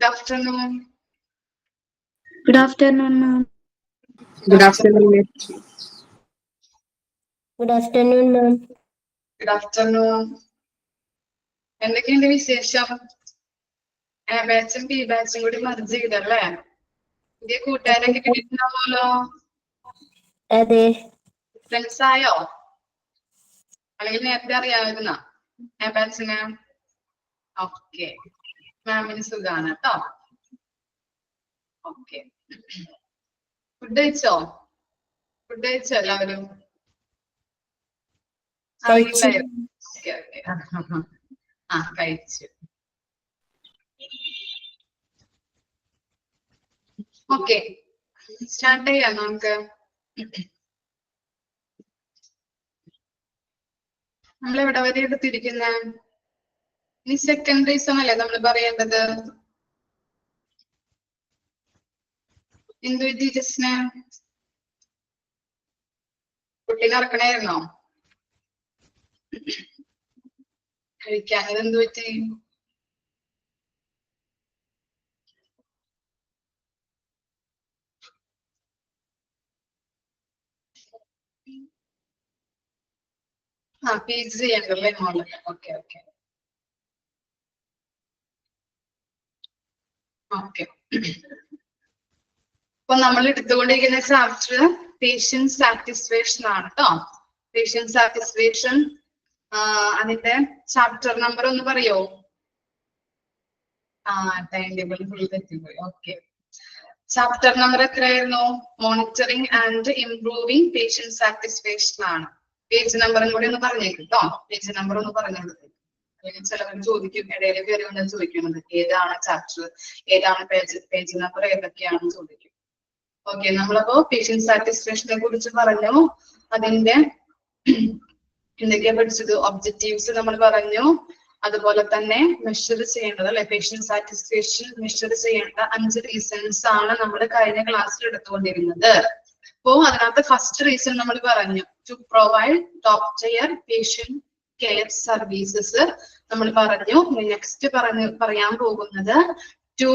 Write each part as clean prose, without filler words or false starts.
Good afternoon. Good afternoon, ma'am. Good afternoon. Good afternoon, ma'am. Good afternoon. എന്തൊക്കെയുണ്ട് വിശേഷം? A ബാച്ചും B ബാച്ചും കൂടി merge ചെയ്തല്ലേ? പുതിയ കൂട്ടുകാരൊക്കെ കിട്ടിയിട്ടുണ്ടാവുമല്ലോ. അതെ. ഫ്രണ്ട്സ് ആയോ? അല്ലെങ്കിൽ നേരത്തെ അറിയാമായിരുന്ന എ ബാച്ചിന്? ഓക്കെ, മാമിന് സുഖാണ് കേട്ടോ. ഓക്കെ, ഫുഡ് കഴിച്ചോ? ഫുഡ് കഴിച്ചോ എല്ലാവരും? അറിയില്ലായിരുന്നു. ഓക്കെ ഓക്കെ, ആ കഴിച്ചു. ഓക്കെ, സ്റ്റാർട്ട് ചെയ്യാം നമുക്ക്. നമ്മൾ എവിടെ വരെ എടുത്തിരിക്കുന്ന? ഇനി സെക്കൻഡ് റീസൺ അല്ലേ നമ്മൾ പറയേണ്ടത്? എന്ത് പറ്റി ജസ്റ്റിന്? കുട്ടീനെ ഇറക്കണായിരുന്നോ? കഴിക്കാനത് എന്ത് പറ്റി? ആ PG ചെയ്യണ്ടല്ലേ മോള്? Okay okay okay. അപ്പൊ നമ്മൾ എടുത്തുകൊണ്ടിരിക്കുന്ന ചാപ്റ്റർ പേഷ്യന്റ് സാറ്റിസ്ഫാക്ഷൻ ആണ് കേട്ടോ. പേഷ്യന്റ് സാറ്റിസ്ഫാക്ഷൻ, അതിന്റെ ചാപ്റ്റർ നമ്പർ ഒന്ന് പറയോ? ടൈം ടേബിൾ ഫുൾ തെറ്റിപ്പോയി. ഓക്കെ, ചാപ്റ്റർ നമ്പർ എത്രയായിരുന്നു? Monitoring and improving patient satisfaction ആണ്. പേജ് നമ്പറും കൂടി ഒന്ന് പറഞ്ഞേക്കും കേട്ടോ. പേജ് നമ്പർ ഒന്ന് പറഞ്ഞത്. അല്ലെങ്കിൽ ചിലവർ ചോദിക്കും, ഇടയിൽ കയറി വന്നാൽ ചോദിക്കുന്നത് ഏതാണ് ചാപ്റ്റർ, ഏതാണ് പേജ് നമ്പർ ഏതൊക്കെയാണെന്ന് ചോദിക്കും. ഓക്കെ, നമ്മളപ്പോ പേഷ്യന്റ് സാറ്റിസ്ഫാക്ഷനെ കുറിച്ച് പറഞ്ഞു. അതിന്റെ എന്തൊക്കെയാ പഠിച്ചത്? ഒബ്ജക്റ്റീവ്സ് നമ്മൾ പറഞ്ഞു. അതുപോലെ തന്നെ മെഷർ ചെയ്യേണ്ടത് അല്ലെ, പേഷ്യന്റ് സാറ്റിസ്ഫാക്ഷൻ മെഷർ ചെയ്യേണ്ട 5 റീസൺസ് ആണ് നമ്മൾ കഴിഞ്ഞ ക്ലാസ്സിൽ എടുത്തുകൊണ്ടിരുന്നത്. അപ്പോ അതിനകത്ത് ഫസ്റ്റ് റീസൺ നമ്മൾ പറഞ്ഞു, to provide top tier patient care services നമ്മൾ പറഞ്ഞു. നെക്സ്റ്റ് പറയാൻ പോകുന്നത് to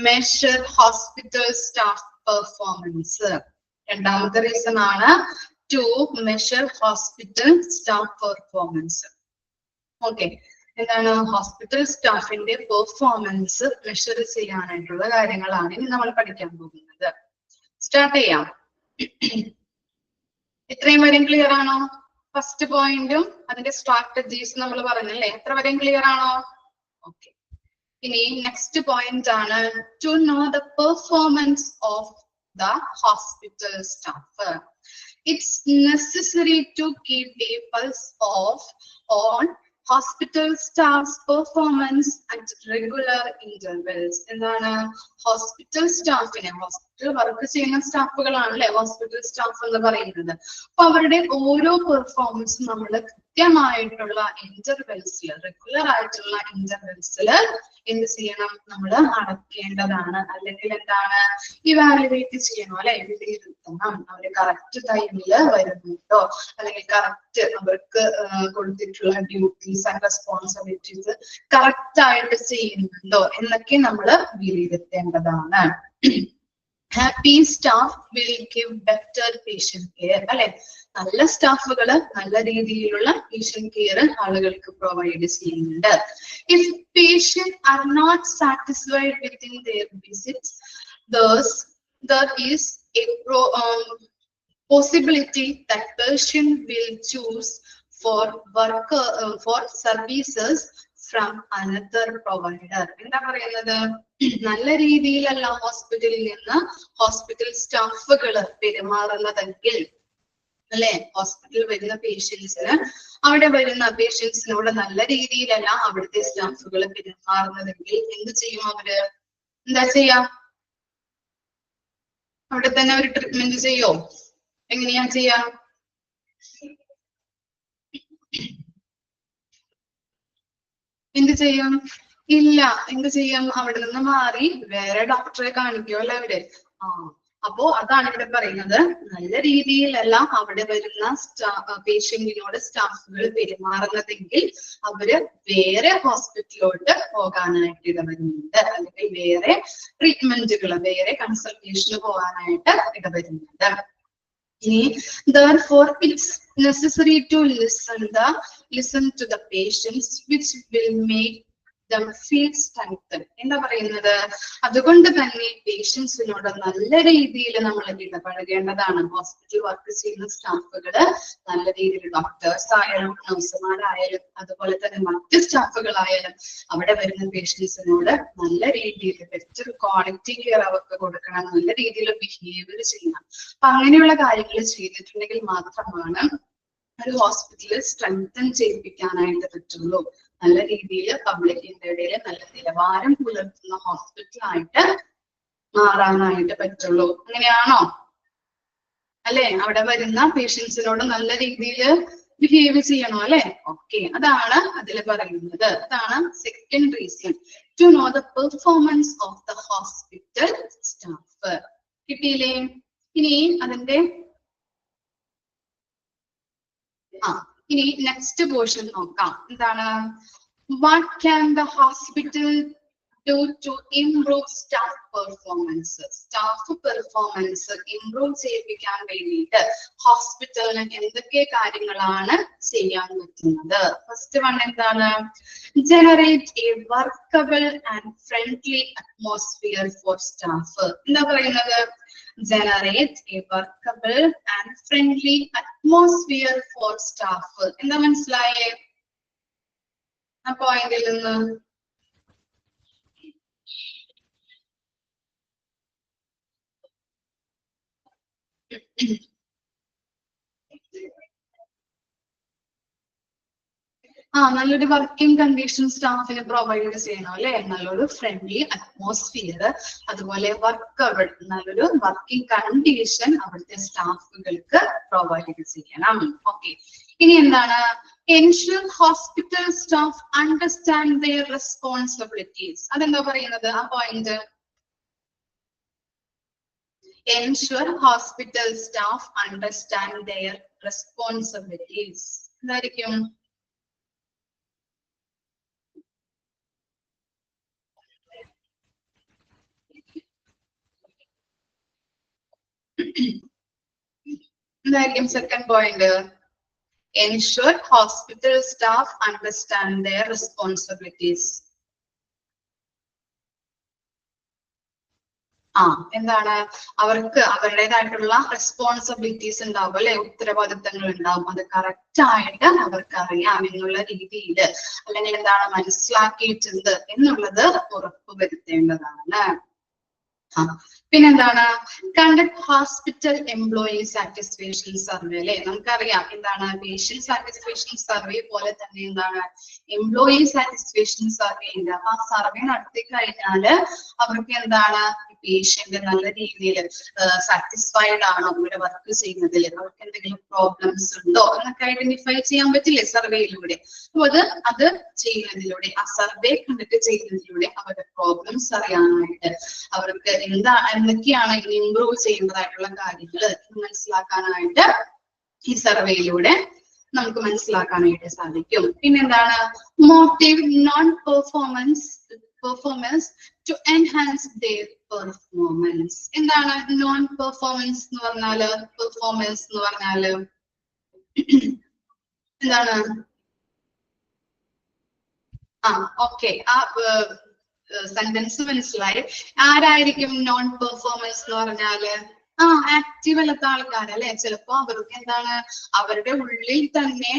measure hospital staff performance. രണ്ടാമത്തെ റീസൺ ആണ് to measure hospital staff performance. Okay, എന്താണ്? ഹോസ്പിറ്റൽ സ്റ്റാഫിന്റെ പെർഫോമൻസ് മെഷർ ചെയ്യാനായിട്ടുള്ള കാര്യങ്ങളാണ് ഇനി നമ്മൾ പഠിക്കാൻ പോകുന്നത്. സ്റ്റാർട്ട് ചെയ്യാം. ഇത്രയും വരെയും ക്ലിയർ ആണോ? ഫസ്റ്റ് പോയിന്റും അതിന്റെ സ്ട്രാറ്റജീസ് നമ്മൾ പറഞ്ഞല്ലേ, എത്ര വരെയും ക്ലിയർ ആണോ? ഓക്കെ, ഇനി നെക്സ്റ്റ് പോയിന്റ് ആണ് to know the performance of the hospital staff. It's necessary to keep a pulse on hospital staff's performance at regular intervals. എന്താണ്? ഹോസ്പിറ്റൽ സ്റ്റാഫിനെ, ഹോസ്പിറ്റൽ വർക്ക് ചെയ്യുന്ന സ്റ്റാഫുകളാണല്ലേ ഹോസ്പിറ്റൽ സ്റ്റാഫ് എന്ന് പറയുന്നത്. അപ്പൊ അവരുടെ ഓരോ പെർഫോമൻസും നമ്മൾ കൃത്യമായിട്ടുള്ള ഇന്റർവെൽസിൽ, റെഗുലർ ആയിട്ടുള്ള ഇന്റർവെൽസിൽ എന്ത് ചെയ്യണം? നമ്മൾ അടക്കേണ്ടതാണ്. അല്ലെങ്കിൽ എന്താണ്? ഇവാലുവേറ്റ് ചെയ്യണം അല്ലെ, വിലയിരുത്തണം. അവര് കറക്റ്റ് ടൈമില് വരുന്നുണ്ടോ, അല്ലെങ്കിൽ കറക്റ്റ് അവർക്ക് കൊടുത്തിട്ടുള്ള ഡ്യൂട്ടീസ് ആൻഡ് റെസ്പോൺസിബിലിറ്റീസ് കറക്റ്റ് ആയിട്ട് ചെയ്യുന്നുണ്ടോ എന്നൊക്കെ നമ്മൾ വിലയിരുത്തേണ്ടതാണ്. Happy staff will give better patient care അല്ലെ. നല്ല സ്റ്റാഫുകള് നല്ല രീതിയിലുള്ള പേഷ്യന്റ് കെയർ ആളുകൾക്ക് പ്രൊവൈഡ് ചെയ്യുന്നുണ്ട്. If patient are not satisfied within their visits, there is a possibility that patient will choose for services from another provider. എന്താ പറയുന്നത്? നല്ല രീതിയിലല്ല ഹോസ്പിറ്റലിൽ നിന്ന് ഹോസ്പിറ്റൽ സ്റ്റാഫുകൾ പെരുമാറുന്നതെങ്കിൽ അല്ലെ, ഹോസ്പിറ്റലിൽ വരുന്ന പേഷ്യൻസിന്, അവിടെ വരുന്ന പേഷ്യൻസിനോട് നല്ല രീതിയിലല്ല അവിടുത്തെ സ്റ്റാഫുകൾ പെരുമാറുന്നതെങ്കിൽ എന്ത് ചെയ്യും അവര്? എന്താ ചെയ്യാ? അവിടെ തന്നെ ഒരു ട്രീറ്റ്മെന്റ് ചെയ്യോ? എങ്ങനെയാ ചെയ്യാ? എന്ത് ചെയ്യും? ഇല്ല, എന്ത് ചെയ്യും? അവിടെ നിന്ന് മാറി വേറെ ഡോക്ടറെ കാണിക്കുമല്ലോ അവര്. അപ്പോ അതാണ് ഇവിടെ പറയുന്നത്. നല്ല രീതിയിലല്ല അവിടെ വരുന്ന പേഷ്യന്റിനോട് സ്റ്റാഫുകൾ പെരുമാറുന്നതെങ്കിൽ അവര് വേറെ ഹോസ്പിറ്റലിലോട്ട് പോകാനായിട്ട് ഇടവരുന്നുണ്ട്, അല്ലെങ്കിൽ വേറെ ട്രീറ്റ്മെന്റുകൾ, വേറെ കൺസൾട്ടേഷന് പോകാനായിട്ട് ഇടവരുന്നുണ്ട്. Therefore, it's necessary to listen to the patients, which will make them feel strengthened. എന്താ പറയുന്നത്? അതുകൊണ്ട് തന്നെ പേഷ്യൻസിനോട് നല്ല രീതിയിൽ നമ്മൾ ഇടപഴകേണ്ടതാണ്. ഹോസ്പിറ്റൽ വർക്ക് ചെയ്യുന്ന സ്റ്റാഫുകള് നല്ല രീതിയിൽ, ഡോക്ടേഴ്സ് ആയാലും നഴ്സുമാരായാലും അതുപോലെ തന്നെ മറ്റ് സ്റ്റാഫുകളായാലും അവിടെ വരുന്ന പേഷ്യൻസിനോട് നല്ല രീതിയിൽ ബെറ്റർ ക്വാളിറ്റി കെയർ അവർക്ക് കൊടുക്കണം, നല്ല രീതിയിൽ ബിഹേവിയർ ചെയ്യണം. അപ്പൊ അങ്ങനെയുള്ള കാര്യങ്ങൾ ചെയ്തിട്ടുണ്ടെങ്കിൽ മാത്രമാണ് ഒരു ഹോസ്പിറ്റലിൽ സ്ട്രെങ്തൻ ചെയ്യിപ്പിക്കാനായിട്ട് പറ്റുള്ളൂ. നല്ല രീതിയിൽ പബ്ലിക്കിന്റെ ഇടയിൽ നല്ല നിലവാരം പുലർത്തുന്ന ഹോസ്പിറ്റലായിട്ട് മാറാനായിട്ട് പറ്റുള്ളൂ. അങ്ങനെയാണോ? അല്ലെ? അവിടെ വരുന്ന പേഷ്യൻസിനോട് നല്ല രീതിയിൽ ബിഹേവ് ചെയ്യണോ അല്ലെ? ഓക്കെ, അതാണ് അതിൽ പറയുന്നത്. അതാണ് second reason, to know the performance of the hospital staff. കിട്ടിയില്ലേ? ഇനി അതിന്റെ ഇനി നെക്സ്റ്റ് പോർഷൻ നോക്കാം. എന്താണ്? What can the hospital do to improve staff performance? Staff performance improve ചെയ്യിപ്പിക്കാൻ വേണ്ടിയിട്ട് ഹോസ്പിറ്റലിന് എന്തൊക്കെ കാര്യങ്ങളാണ് ചെയ്യാൻ പറ്റുന്നത്? ഫസ്റ്റ് വൺ എന്താണ്? Generate a workable and friendly atmosphere for staff. എന്താ പറയുന്നത്? Generate a workable and friendly atmosphere for staff. എന്താ മനസ്സിലായേ ആ പോയിന്റിൽ നിന്ന്? നല്ലൊരു വർക്കിംഗ് കണ്ടീഷൻ സ്റ്റാഫിന് പ്രൊവൈഡ് ചെയ്യണം അല്ലെ? നല്ലൊരു ഫ്രണ്ട്ലി അറ്റ്മോസ്ഫിയർ, അതുപോലെ വർക്കബിൾ, നല്ലൊരു വർക്കിംഗ് കണ്ടീഷൻ അവിടുത്തെ സ്റ്റാഫുകൾക്ക് പ്രൊവൈഡ് ചെയ്യണം. ഓക്കെ, ഇനി എന്താണ്? Ensure hospital staff understand there responsibilities. അതെന്താ പറയുന്നത് ആ point? Ensure hospital staff understand their responsibilities. എന്തായിരിക്കും? എന്തായിരിക്കും second point? Ensure hospital staff understand their responsibilities. എന്താണ്? അവർക്ക് അവരുടേതായിട്ടുള്ള റെസ്പോൺസിബിലിറ്റീസ് ഉണ്ടാവും അല്ലെ? ഉത്തരവാദിത്തങ്ങൾ ഉണ്ടാവും. അത് കറക്റ്റ് ആയിട്ട് അവർക്ക് അറിയാം എന്നുള്ള രീതിയിൽ, അല്ലെങ്കിൽ എന്താണ് മനസ്സിലാക്കിയിട്ടുണ്ട് എന്നുള്ളത് ഉറപ്പുവരുത്തേണ്ടതാണ്. പിന്നെന്താണ്? Conduct hospital employee satisfaction survey അല്ലെ? നമുക്കറിയാം എന്താണ് പേഷ്യന്റ് സാറ്റിസ്ഫാക്ഷൻ സർവേ പോലെ തന്നെ എന്താണ് എംപ്ലോയി സാറ്റിസ്ഫാക്ഷൻ സർവേ ഉണ്ട്. അപ്പൊ ആ സർവേ നടത്തി കഴിഞ്ഞാല് അവർക്ക് എന്താണ് പേഷ്യന്റ് നല്ല രീതിയിൽ സാറ്റിസ്ഫൈഡ് ആണോ ഇവിടെ വർക്ക് ചെയ്യുന്നതിൽ, അവർക്ക് എന്തെങ്കിലും പ്രോബ്ലംസ് ഉണ്ടോ എന്നൊക്കെ ഐഡന്റിഫൈ ചെയ്യാൻ പറ്റില്ലേ സർവേയിലൂടെ? അപ്പൊ അത് ചെയ്യുന്നതിലൂടെ, ആ സർവേ കണ്ടക്ട് ചെയ്യുന്നതിലൂടെ അവരുടെ പ്രോബ്ലംസ് അറിയാനായിട്ട്, അവർക്ക് എന്തൊക്കെയാണ് ഇനി ഇംപ്രൂവ് ചെയ്യേണ്ടതായിട്ടുള്ള കാര്യങ്ങൾ മനസ്സിലാക്കാനായിട്ട് ഈ സർവേയിലൂടെ നമുക്ക് മനസ്സിലാക്കാനായിട്ട് സാധിക്കും. പിന്നെന്താണ്? Motive non performance to enhance their performance. എന്താണ് നോൺ പെർഫോമൻസ് എന്ന് പറഞ്ഞാല്? പെർഫോമൻസ് എന്ന് പറഞ്ഞാല് എന്താണ്? ഓക്കെ, ആ സെന്റൻസ് മനസ്സിലായി. ആരായിരിക്കും നോൺ പെർഫോമൻസ് എന്ന് പറഞ്ഞാല്? ആക്റ്റീവ് അല്ലാത്ത ആൾക്കാരല്ലേ? ചിലപ്പോ അവർക്ക് എന്താണ് അവരുടെ ഉള്ളിൽ തന്നെ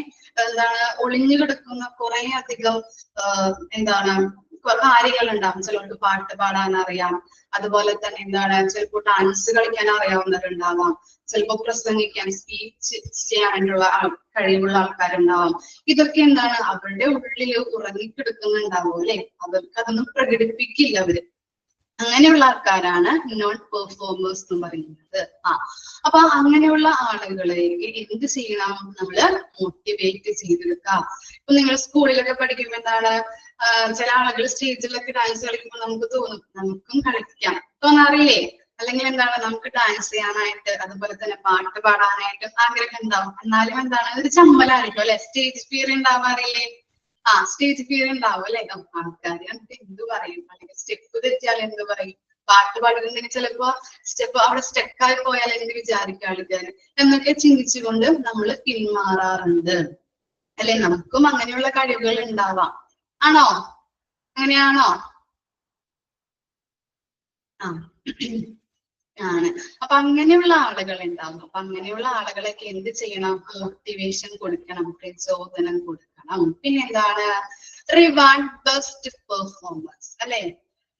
എന്താണ് ഒളിഞ്ഞു കിടക്കുന്ന കുറെ അധികം എന്താണ് കാര്യങ്ങൾ ഉണ്ടാവും. ചിലർക്ക് പാട്ട് പാടാൻ അറിയാം, അതുപോലെ തന്നെ എന്താണ് ചിലപ്പോൾ ഡാൻസ് കളിക്കാൻ അറിയാവുന്നവരുണ്ടാവാം, ചിലപ്പോൾ പ്രസംഗിക്കാൻ സ്പീച്ച് ചെയ്യാനുള്ള കഴിവുള്ള ആൾക്കാരുണ്ടാവാം. ഇതൊക്കെ എന്താണ് അവരുടെ ഉള്ളിൽ ഉറങ്ങിക്കിടക്കുന്നുണ്ടാവും അല്ലെ? അവർക്ക് അതൊന്നും പ്രകടിപ്പിക്കില്ല അവര്. അങ്ങനെയുള്ള ആൾക്കാരാണ് നോൺ പെർഫോമേഴ്സ് എന്ന് പറയുന്നത്. അപ്പൊ അങ്ങനെയുള്ള ആളുകളേക്ക് എന്ത് ചെയ്യണം? നമ്മള് മോട്ടിവേറ്റ് ചെയ്തെടുക്കാം. ഇപ്പൊ നിങ്ങൾ സ്കൂളിലൊക്കെ പഠിക്കുമ്പോ എന്താണ് ചില ആളുകൾ സ്റ്റേജിലൊക്കെ ഡാൻസ് കളിക്കുമ്പോൾ നമുക്ക് തോന്നും നമുക്കും കളിക്കാം, തോന്നാറില്ലേ? അല്ലെങ്കിൽ എന്താണ് നമുക്ക് ഡാൻസ് ചെയ്യാനായിട്ട് അതുപോലെ തന്നെ പാട്ട് പാടാനായിട്ട് ആഗ്രഹം ഉണ്ടാവും. എന്നാലും എന്താണ് ഒരു ചമ്മലായിരിക്കും അല്ലെ, സ്റ്റേജ് ഫിയർ ഉണ്ടാവാറില്ലേ? സ്റ്റേജ് ഫിയർ ഉണ്ടാവും അല്ലെ. ആൾക്കാർ നമുക്ക് എന്ത് പറയും, അല്ലെങ്കിൽ സ്റ്റെപ്പ് തെറ്റിയാൽ എന്ത് പറയും, പാട്ട് പാടുന്നതിന് ചിലപ്പോ സ്റ്റെപ്പ് അവിടെ സ്റ്റെക്കായി പോയാൽ എന്ത് വിചാരിക്കും ആൾക്കാർ എന്നൊക്കെ ചിന്തിച്ചുകൊണ്ട് നമ്മൾ പിന്മാറാറുണ്ട് അല്ലെ. നമുക്കും അങ്ങനെയുള്ള കഴിവുകൾ ഉണ്ടാവാം. ആണോ? അങ്ങനെയാണോ? ആ ആണ്. അപ്പൊ അങ്ങനെയുള്ള ആളുകൾ ഉണ്ടാവും. അപ്പൊ അങ്ങനെയുള്ള ആളുകളൊക്കെ എന്ത് ചെയ്യണം? മോട്ടിവേഷൻ കൊടുക്കണം, പ്രചോദനം കൊടുക്കണം. പിന്നെ എന്താണ്? റിവാർഡ് ബെസ്റ്റ് പെർഫോമൻസ് അല്ലെ.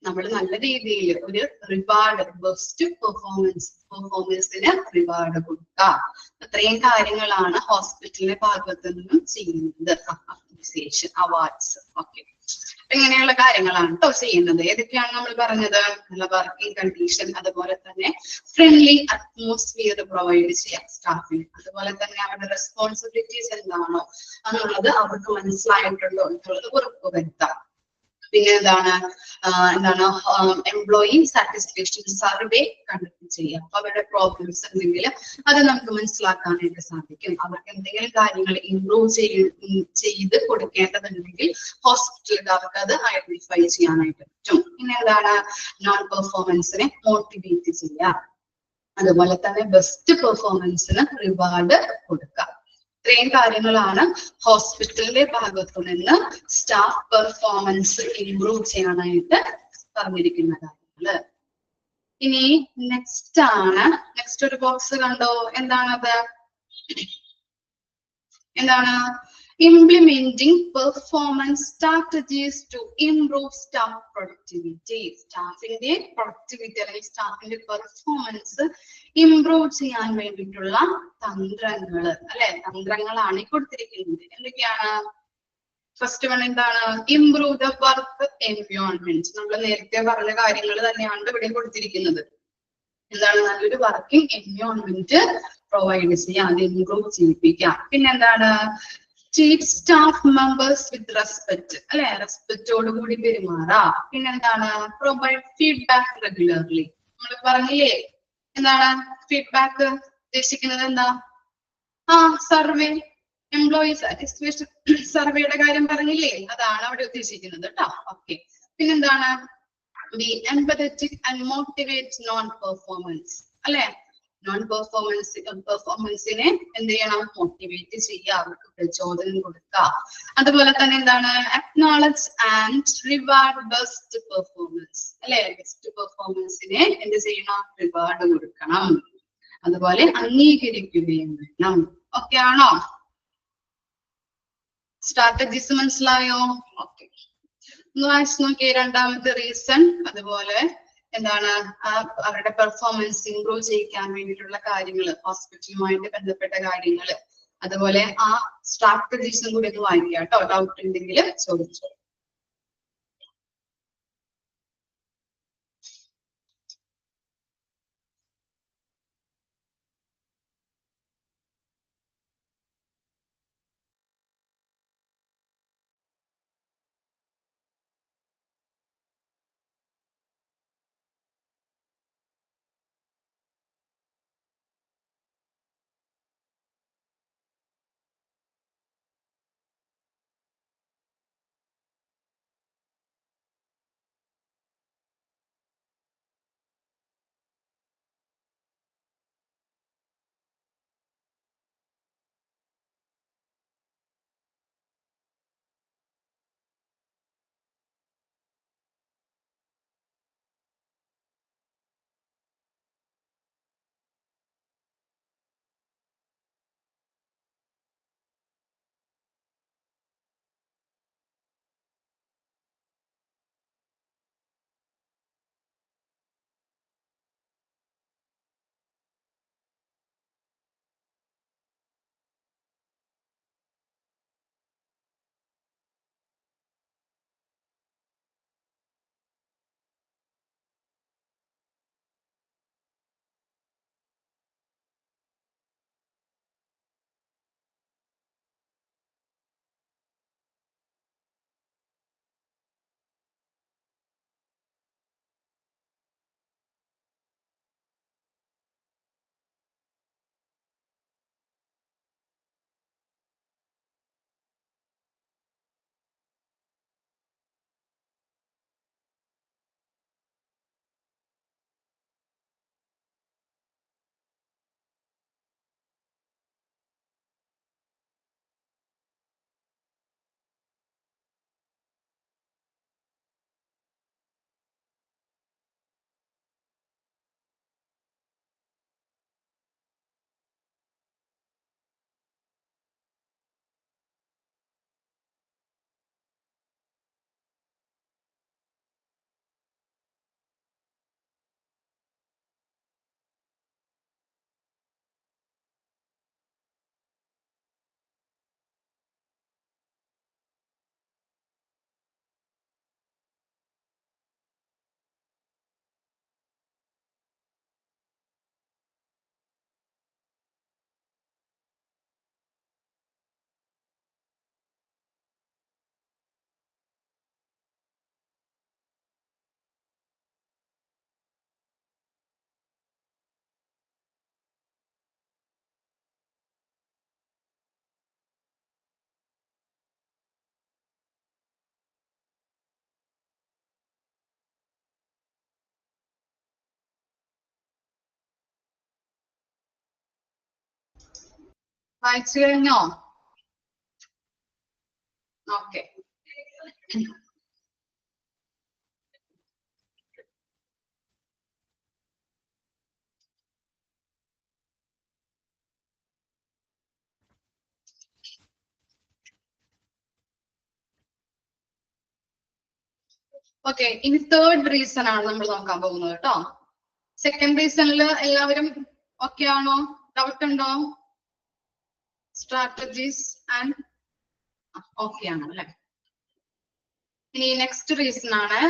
നമ്മൾ നല്ല രീതിയിൽ ഒരു റിവാർഡ്, ബെസ്റ്റ് പെർഫോമൻസിന് റിവാർഡ് കൊടുക്കുക. അത്രയും കാര്യങ്ങളാണ് ഹോസ്പിറ്റലിന്റെ ഭാഗത്ത് നിന്നും ചെയ്യുന്നത്. Appreciation awards. ഓക്കെ, ഇങ്ങനെയുള്ള കാര്യങ്ങളാണ് കേട്ടോ ചെയ്യുന്നത്. ഏതൊക്കെയാണ് നമ്മൾ പറഞ്ഞത്? നല്ല വർക്കിംഗ് കണ്ടീഷൻ, അതുപോലെ തന്നെ ഫ്രണ്ട്ലി അറ്റ്മോസ്ഫിയർ പ്രൊവൈഡ് ചെയ്യാം സ്റ്റാഫിന്, അതുപോലെ തന്നെ അവരുടെ റെസ്പോൺസിബിലിറ്റീസ് എന്താണോ എന്നുള്ളത് അവർക്ക് മനസ്സിലായിട്ടുണ്ടോ എന്നുള്ളത് ഉറപ്പുവരുത്താം. പിന്നെ എന്താണ് എംപ്ലോയി സാറ്റിസ്ഫാക്ഷൻ സർവേ കണ്ടക്ട് ചെയ്യാം. അപ്പൊ അവരുടെ പ്രോബ്ലംസ് എന്തെങ്കിലും അത് നമുക്ക് മനസ്സിലാക്കാനായിട്ട് സാധിക്കും. അവർക്ക് എന്തെങ്കിലും കാര്യങ്ങൾ ഇംപ്രൂവ് ചെയ്ത് കൊടുക്കേണ്ടതുണ്ടെങ്കിൽ ഹോസ്പിറ്റലുകാർക്ക് അത് ഐഡന്റിഫൈ ചെയ്യാനായിട്ട് പറ്റും. പിന്നെ എന്താണ്? നോൺ പെർഫോമൻസിനെ മോട്ടിവേറ്റ് ചെയ്യാം, അതുപോലെ തന്നെ ബെസ്റ്റ് പെർഫോമൻസിന് റിവാർഡ് കൊടുക്കാം. ഇത്രയും കാര്യങ്ങളാണ് ഹോസ്പിറ്റലിന്റെ ഭാഗത്തു നിന്ന് സ്റ്റാഫ് പെർഫോമൻസ് ഇംപ്രൂവ് ചെയ്യാനായിട്ട് പറഞ്ഞിരിക്കുന്ന കാര്യങ്ങള്. ഇനി നെക്സ്റ്റ് ഒരു ബോക്സ് കണ്ടോ? എന്താണത്? എന്താണ്? Implementing performance strategies to improve staff productivity. സ്റ്റാഫിന്റെ പ്രൊഡക്ടിവിറ്റി അല്ലെങ്കിൽ സ്റ്റാഫിന്റെ പെർഫോമൻസ് ഇംപ്രൂവ് ചെയ്യാൻ വേണ്ടിയിട്ടുള്ള തന്ത്രങ്ങള് അല്ലെ, തന്ത്രങ്ങളാണ് ഈ കൊടുത്തിരിക്കുന്നത്. എന്തൊക്കെയാണ്? ഫസ്റ്റ് വൺ എന്താണ്? Improve the work environment. നമ്മൾ നേരത്തെ പറഞ്ഞ കാര്യങ്ങൾ തന്നെയാണ് ഇവിടെ കൊടുത്തിരിക്കുന്നത്. എന്താണ്? നല്ലൊരു വർക്കിംഗ് എൻവയോൺമെന്റ് പ്രൊവൈഡ് ചെയ്യാം, അത് ഇംപ്രൂവ് ചെയ്യിപ്പിക്കാം. പിന്നെന്താണ്? Treat staff members with respect അല്ലെ, റെസ്പെക്റ്റോട് കൂടി പെരുമാറാം. പിന്നെന്താണ്? Provide feedback regularly. നമ്മൾ പറഞ്ഞില്ലേ എന്താണ് ഫീഡ്ബാക്ക് ഉദ്ദേശിക്കുന്നത്? എന്താ? സർവേ, എംപ്ലോയി സാറ്റിസ്ഫാക്ഷൻ സർവേയുടെ കാര്യം പറഞ്ഞില്ലേ, അതാണ് അവിടെ ഉദ്ദേശിക്കുന്നത് കേട്ടോ. ഓക്കെ, പിന്നെന്താണ്? B empathetic and motivate non performance അല്ലെ. നോൺ പെർഫോമൻസിനെ എന്ത് ചെയ്യണം? മോട്ടിവേറ്റ് ചെയ്യുക, അവർക്ക് പ്രചോദനം കൊടുക്കുക. അതുപോലെ തന്നെ എന്താണ്? Acknowledge and reward best performance അല്ലെ. ബെസ്റ്റ് പെർഫോമൻസിനെ എന്ത് ചെയ്യണം? റിവാർഡ് കൊടുക്കണം, അതുപോലെ അംഗീകരിക്കുകയും വേണം. ഓക്കെ ആണോ? സ്ട്രാറ്റജീസ് മനസ്സിലായോ? ഓക്കെ, ഒന്ന് വായിച്ചു നോക്കിയേ. രണ്ടാമത്തെ റീസൺ, അതുപോലെ എന്താണ് അവരുടെ പെർഫോമൻസ് ഇംപ്രൂവ് ചെയ്യിക്കാൻ വേണ്ടിയിട്ടുള്ള കാര്യങ്ങൾ, ഹോസ്പിറ്റലുമായിട്ട് ബന്ധപ്പെട്ട കാര്യങ്ങൾ, അതുപോലെ ആ സ്ട്രാറ്റജീസും കൂടി ഒന്ന് വായിക്കാം കേട്ടോ. ഡൗട്ട് ഉണ്ടെങ്കിൽ ചോദിച്ചോ. വായിച്ചു കഴിഞ്ഞോ? ഓക്കെ. ഓക്കെ, ഇനി തേർഡ് റീസൺ ആണ് നമ്മൾ നോക്കാൻ പോകുന്നത് കേട്ടോ. സെക്കൻഡ് റീസണിൽ എല്ലാവരും ഓക്കെ ആണോ? ഡൗട്ട് ഉണ്ടോ? സ്ട്രാറ്റജീസ് ആൻഡ് ഓക്കെ ആണ് അല്ലെ. ഇനി നെക്സ്റ്റ് റീസൺ ആണ്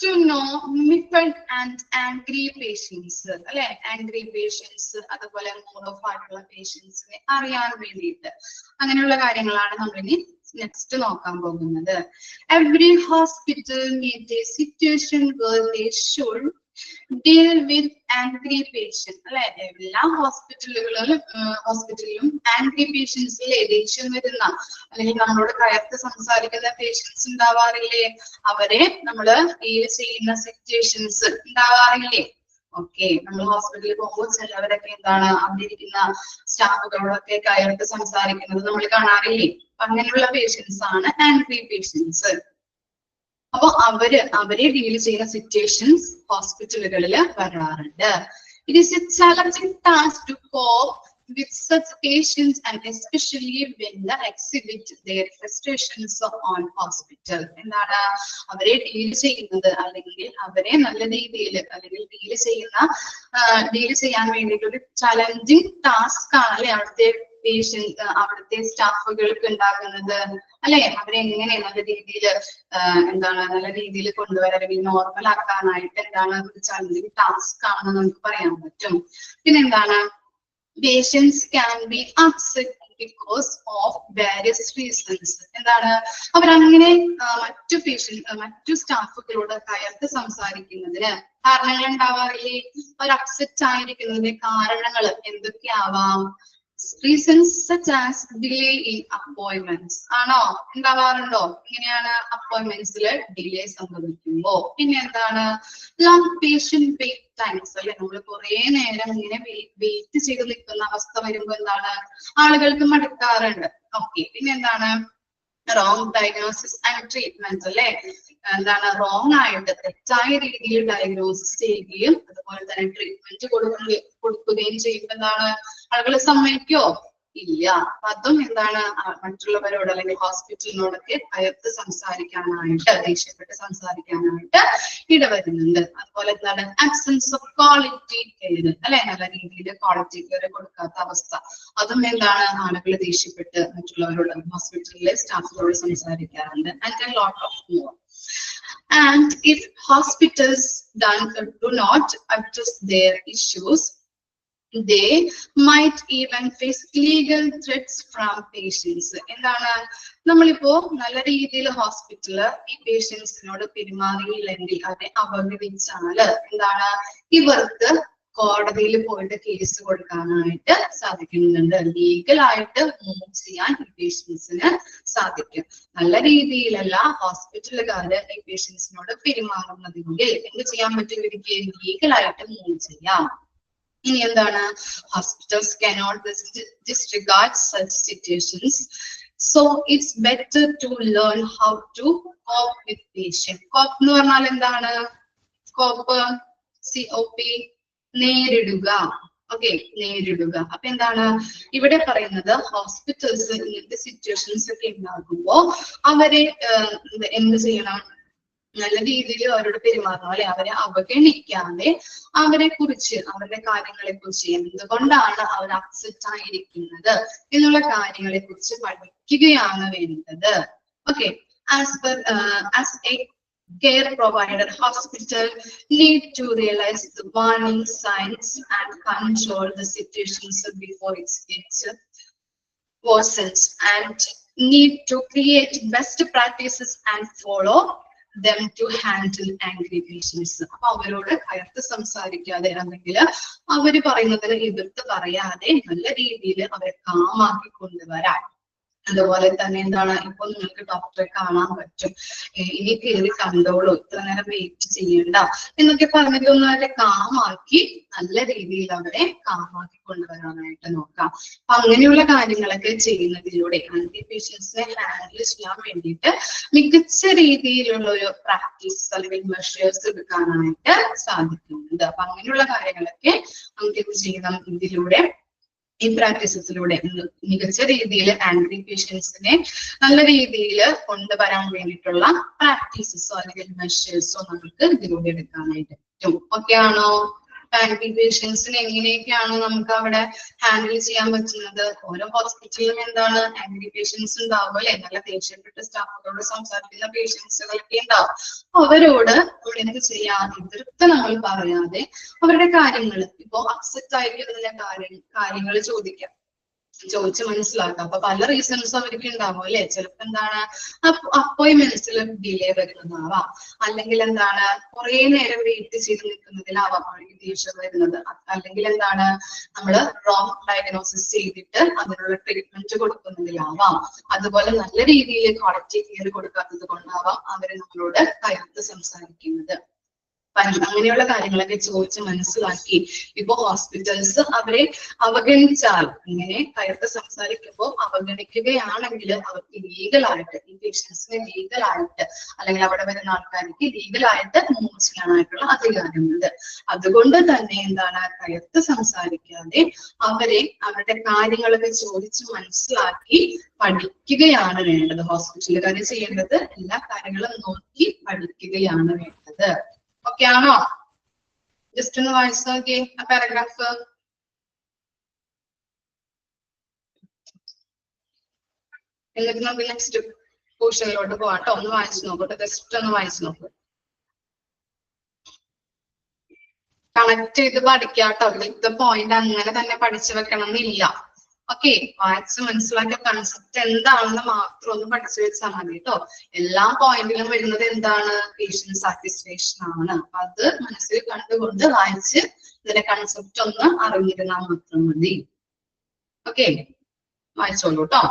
to know miffed and angry patients അല്ലെ. ആംഗ്രി പേഷ്യൻസ് അതുപോലെ മൂഡ് ഓഫ് ആയിട്ടുള്ള പേഷ്യൻസിനെ അറിയാൻ വേണ്ടിയിട്ട് അങ്ങനെയുള്ള കാര്യങ്ങളാണ് നമ്മൾ ഇനി നെക്സ്റ്റ് നോക്കാൻ പോകുന്നത്. Every hospital need a situation where they should deal with angry patients അല്ലെ. എല്ലാ ഹോസ്പിറ്റലിലും ആംഗ്രി പേഷ്യൻസിലെ ദേഷ്യം വരുന്ന അല്ലെങ്കിൽ നമ്മളോട് കയർത്ത് സംസാരിക്കുന്ന പേഷ്യൻസ് ഉണ്ടാവാറില്ലേ? അവരെ നമ്മള് ഡീൽ ചെയ്യുന്ന സിറ്റുവേഷൻസ് ഉണ്ടാവാറില്ലേ? ഓക്കെ, നമ്മൾ ഹോസ്പിറ്റലിൽ പോകുമ്പോൾ ചിലവരൊക്കെ എന്താണ് അവിടെ ഇരിക്കുന്ന സ്റ്റാഫുകളോടൊക്കെ കയർത്ത് സംസാരിക്കുന്നത് നമ്മൾ കാണാറില്ലേ? അങ്ങനെയുള്ള പേഷ്യൻസ് ആണ് ആംഗ്രി പേഷ്യൻസ്. അപ്പൊ അവരെ ഡീൽ ചെയ്യുന്ന സിറ്റുവേഷൻസ് ഹോസ്പിറ്റലുകളിൽ വരാറുണ്ട്. It is a challenging task to cope with such patients and especially when they exhibit their frustrations on hospital. എന്താണ് അവരെ ഡീൽ ചെയ്യുന്നത് അല്ലെങ്കിൽ അവരെ നല്ല രീതിയിൽ അല്ലെങ്കിൽ ഡീൽ ചെയ്യാൻ വേണ്ടിയിട്ട് ഒരു ചലഞ്ചിങ് ടാസ്ക് ആണ് അല്ലെ അവിടുത്തെ സ്റ്റാഫുകൾക്ക് ഉണ്ടാകുന്നത് അല്ലെ. അവരെങ്ങനെ നല്ല രീതിയിൽ നല്ല രീതിയിൽ കൊണ്ടുവരാൻ അല്ലെങ്കിൽ നോർമൽ ആക്കാനായിട്ട് എന്താണ് ഒരു ചലഞ്ചിങ് ടാസ്ക് ആണെന്ന് നമുക്ക് പറയാൻ പറ്റും. പിന്നെന്താണ് patients can be upset because of various reasons. എന്താണ് അവരങ്ങനെ മറ്റു സ്റ്റാഫുകളോട് കയർത്ത് സംസാരിക്കുന്നതിന് കാരണങ്ങൾ ഉണ്ടാവാറില്ലേ? അവർ അപ്സെറ്റ് ആയിരിക്കുന്നതിന്റെ കാരണങ്ങൾ എന്തൊക്കെയാവാം? Reasons such as delay in appointments ആണോ? ഉണ്ടാവാറുണ്ടോ? ഇങ്ങനെയാണ് അപ്പോയിന്റ്മെന്റ്സിൽ ഡിലേ സംഭവിക്കുമ്പോ. പിന്നെ എന്താണ് long patient wait times അല്ലെ. നമ്മൾ കുറെ നേരം ഇങ്ങനെ വെയിറ്റ് ചെയ്ത് നിൽക്കുന്ന അവസ്ഥ വരുമ്പോ എന്താണ് ആളുകൾക്ക് മടുക്കാറുണ്ട്. ഓക്കെ, പിന്നെ എന്താണ് റോങ് ഡയഗ്നോസിസ് ആൻഡ് ട്രീറ്റ്മെന്റ് അല്ലെ. എന്താണ് റോങ് ആയിട്ട് തെറ്റായ രീതിയിൽ ഡയഗ്നോസിസ് ചെയ്യുകയും അതുപോലെ തന്നെ ട്രീറ്റ്മെന്റ് കൊടുക്കുകയും ചെയ്യുമ്പോൾ എന്താണ് ആളുകൾ സമ്മതിക്കോ? ഇല്ല. അതും എന്താണ് മറ്റുള്ളവരോട് അല്ലെങ്കിൽ ഹോസ്പിറ്റലിനോടൊക്കെ കയർത്ത് സംസാരിക്കാനായിട്ട് ദേഷ്യപ്പെട്ട് സംസാരിക്കാനായിട്ട് ഇടവരുന്നുണ്ട്. അതുപോലെ എന്താണ് ആബ്സെൻസ് ഓഫ് ക്വാളിറ്റി കെയർ അല്ലെ. നല്ല രീതിയിൽ ക്വാളിറ്റി കെയർ കൊടുക്കാത്ത അവസ്ഥ, അതും എന്താണ് ആളുകൾ ദേഷ്യപ്പെട്ട് മറ്റുള്ളവരോട് ഹോസ്പിറ്റലിലെ സ്റ്റാഫുകളോട് സംസാരിക്കാറുണ്ട്. And a lot of more. And if hospitals do not address their issues, they might even face legal threats from patients. എന്താണ് നമ്മളിപ്പോ നല്ല രീതിയിൽ ഹോസ്പിറ്റല് ഈ പേഷ്യൻസിനോട് പെരുമാറിയില്ലെങ്കിൽ അവരെ അവഗണിച്ചാല് എന്താണ് ഇവർക്ക് കോടതിയിൽ പോയിട്ട് കേസ് കൊടുക്കാനായിട്ട് സാധിക്കുന്നുണ്ട്. ലീഗലായിട്ട് മൂവ് ചെയ്യാൻ ഈ പേഷ്യൻസിന് സാധിക്കും. നല്ല രീതിയിലല്ല ഹോസ്പിറ്റലുകാര് ഈ പേഷ്യൻസിനോട് പെരുമാറുന്നതെങ്കിൽ എന്ത് ചെയ്യാൻ പറ്റും? ഇവർക്ക് ലീഗലായിട്ട് മൂവ് ചെയ്യാം. ഇനി എന്താണ് hospitals cannot disregard such situations, so it's better to learn how to cope with patient. cope എന്ന് പറഞ്ഞാൽ എന്താണ്? cope COP നേരിടുക. ഓക്കെ, നേരിടുക. അപ്പൊ എന്താണ് ഇവിടെ പറയുന്നത്? ഹോസ്പിറ്റൽസ് ഇങ്ങനത്തെ സിറ്റുവേഷൻസ് ഒക്കെ ഉണ്ടാകുമ്പോ അവരെ എന്ത് ചെയ്യണം? നല്ല രീതിയിൽ അവരോട് പെരുമാറണം അല്ലെ. അവരെ അവഗണിക്കാതെ അവരെ കുറിച്ച് അവരുടെ കാര്യങ്ങളെ കുറിച്ച് എന്തുകൊണ്ടാണ് അവർ അപ്സെറ്റ് ആയിരിക്കുന്നത് എന്നുള്ള കാര്യങ്ങളെ കുറിച്ച് പഠിക്കുകയാണ് വേണ്ടത്. Okay, as a care provider, hospital need to realize the warning signs and control the situations before it gets worsens, and need to create best practices and follow them to handle angry patients. അപ്പൊ അവരോട് കയർത്ത് സംസാരിക്കാതെ അല്ലെങ്കിൽ അവര് പറയുന്നതിന് എതിർത്ത് പറയാതെ നല്ല രീതിയിൽ അവരെ കാമാക്കി കൊണ്ടുവരാൻ അതുപോലെ തന്നെ എന്താണ് ഇപ്പൊ നിങ്ങൾക്ക് ഡോക്ടറെ കാണാൻ പറ്റും, ഇനി കയറി കണ്ടോളൂ, ഇത്ര നേരം വെയിറ്റ് ചെയ്യണ്ട എന്നൊക്കെ പറഞ്ഞിട്ട് ഒന്ന് അവരെ കാമാക്കി നല്ല രീതിയിൽ അവരെ കാമാക്കി കൊണ്ടുവരാനായിട്ട് നോക്കാം. അപ്പൊ അങ്ങനെയുള്ള കാര്യങ്ങളൊക്കെ ചെയ്യുന്നതിലൂടെ ആന്റി പേഷ്യൻസിനെ ഹാൻഡിൽ ചെയ്യാൻ വേണ്ടിയിട്ട് മികച്ച രീതിയിലുള്ള ഒരു പ്രാക്ടീസ് അല്ലെങ്കിൽ മെഷേഴ്സ് എടുക്കാനായിട്ട് സാധിക്കുന്നുണ്ട്. അപ്പൊ അങ്ങനെയുള്ള കാര്യങ്ങളൊക്കെ നമുക്ക് എന്ത് ചെയ്യണം, ഇതിലൂടെ ഈ പ്രാക്ടീസസിലൂടെ മികച്ച രീതിയിൽ ആംഗ്രി പേഷ്യൻസിനെ നല്ല രീതിയിൽ കൊണ്ടുവരാൻ വേണ്ടിയിട്ടുള്ള പ്രാക്ടീസസോ അല്ലെങ്കിൽ മെഷേഴ്സോ നമുക്ക് ഇതിലൂടെ എടുക്കാനായിട്ട് പറ്റും. ഓക്കെ ആണോ? ആംഗ്രി പേഷ്യൻസിനെ എങ്ങനെയൊക്കെയാണ് നമുക്ക് അവിടെ ഹാൻഡിൽ ചെയ്യാൻ പറ്റുന്നത്? ഓരോ ഹോസ്പിറ്റലിലും എന്താണ് ആംഗ്രി പേഷ്യൻസ് ഉണ്ടാവും അല്ലെ, നല്ല ദേഷ്യപ്പെട്ട സ്റ്റാഫുകളോട് സംസാരിക്കുന്ന പേഷ്യൻസുകളൊക്കെ ഉണ്ടാവും. അവരോട് ഇവിടെ എന്ത് ചെയ്യാം, എതിർത്ത് നമ്മൾ പറയാതെ അവരുടെ കാര്യങ്ങൾ ഇപ്പൊ അപ്സെറ്റ് ആയിരിക്കുന്ന കാര്യങ്ങൾ ചോദിച്ച് മനസ്സിലാക്കാം. അപ്പൊ പല റീസൺസ് അവർക്ക് ഉണ്ടാവും അല്ലെ. ചിലപ്പോ എന്താണ് അപ്പോയിന്റ്മെന്റ്സിൽ ഡിലേ വരുന്നതാവാം, അല്ലെങ്കിൽ എന്താണ് കുറെ നേരം വെയിറ്റ് ചെയ്ത് നിൽക്കുന്നതിലാവാം അവർക്ക് ദേഷ്യം വരുന്നത്, അല്ലെങ്കിൽ എന്താണ് നമ്മൾ റോങ് ഡയഗ്നോസിസ് ചെയ്തിട്ട് അതിനുള്ള ട്രീറ്റ്മെന്റ് കൊടുക്കുന്നതിലാവാം, അതുപോലെ നല്ല രീതിയിൽ ക്വാളിറ്റി കെയർ കൊടുക്കാത്തത് കൊണ്ടാവാം അവര് നമ്മളോട് കയർത്ത് സംസാരിക്കുന്നത്. അങ്ങനെയുള്ള കാര്യങ്ങളൊക്കെ ചോദിച്ച് മനസ്സിലാക്കി ഇപ്പൊ ഹോസ്പിറ്റൽസ് അവരെ അവഗണിച്ചാൽ, ഇങ്ങനെ കയർത്ത് സംസാരിക്കുമ്പോൾ അവഗണിക്കുകയാണെങ്കിൽ അവർക്ക് ലീഗലായിട്ട് ഈ പേഷ്യൻസിനെ ലീഗലായിട്ട് അല്ലെങ്കിൽ അവിടെ വരുന്ന ആൾക്കാർക്ക് ലീഗലായിട്ട് മൂവ് ചെയ്യാനായിട്ടുള്ള അധികാരമുണ്ട്. അതുകൊണ്ട് തന്നെ എന്താണ്, കയർത്ത് സംസാരിക്കാതെ അവരെ അവരുടെ കാര്യങ്ങളൊക്കെ ചോദിച്ച് മനസ്സിലാക്കി പഠിക്കുകയാണ് വേണ്ടത്. ഹോസ്പിറ്റലുകാർ ചെയ്യേണ്ടത് എല്ലാ കാര്യങ്ങളും നോക്കി പഠിക്കുകയാണ് വേണ്ടത്. ഓക്കെ ആണോ? ജസ്റ്റ് ഒന്ന് വായിച്ചു നോക്കിയേ ആ പാരഗ്രാഫ്. എന്നിട്ട് നമുക്ക് നെക്സ്റ്റ് പോർഷനിലോട്ട് പോവാട്ടോ. ഒന്ന് വായിച്ചു നോക്കട്ടെ, ജസ്റ്റ് ഒന്ന് വായിച്ചു നോക്കൂ. കണക്ട് ചെയ്ത് പഠിക്കാട്ടോ. ഇവിടുത്തെ പോയിന്റ് അങ്ങനെ തന്നെ പഠിച്ചു വെക്കണം എന്നില്ല. ഓക്കെ, വായിച്ച് മനസ്സിലാക്കിയ കൺസെപ്റ്റ് എന്താണെന്ന് മാത്രം ഒന്ന് പഠിച്ചു വെച്ചാൽ മതി കേട്ടോ. എല്ലാ പോയിന്റിലും വരുന്നത് എന്താണ്, പേഷ്യന്റ് സാറ്റിസ്ഫാക്ഷൻ ആണ്. അപ്പൊ അത് മനസ്സിൽ കണ്ടുകൊണ്ട് വായിച്ച് ഇതിന്റെ കൺസെപ്റ്റ് ഒന്ന് അറിഞ്ഞിരുന്നാൽ മാത്രം മതി. ഓക്കെ, വായിച്ചോളൂ കേട്ടോ.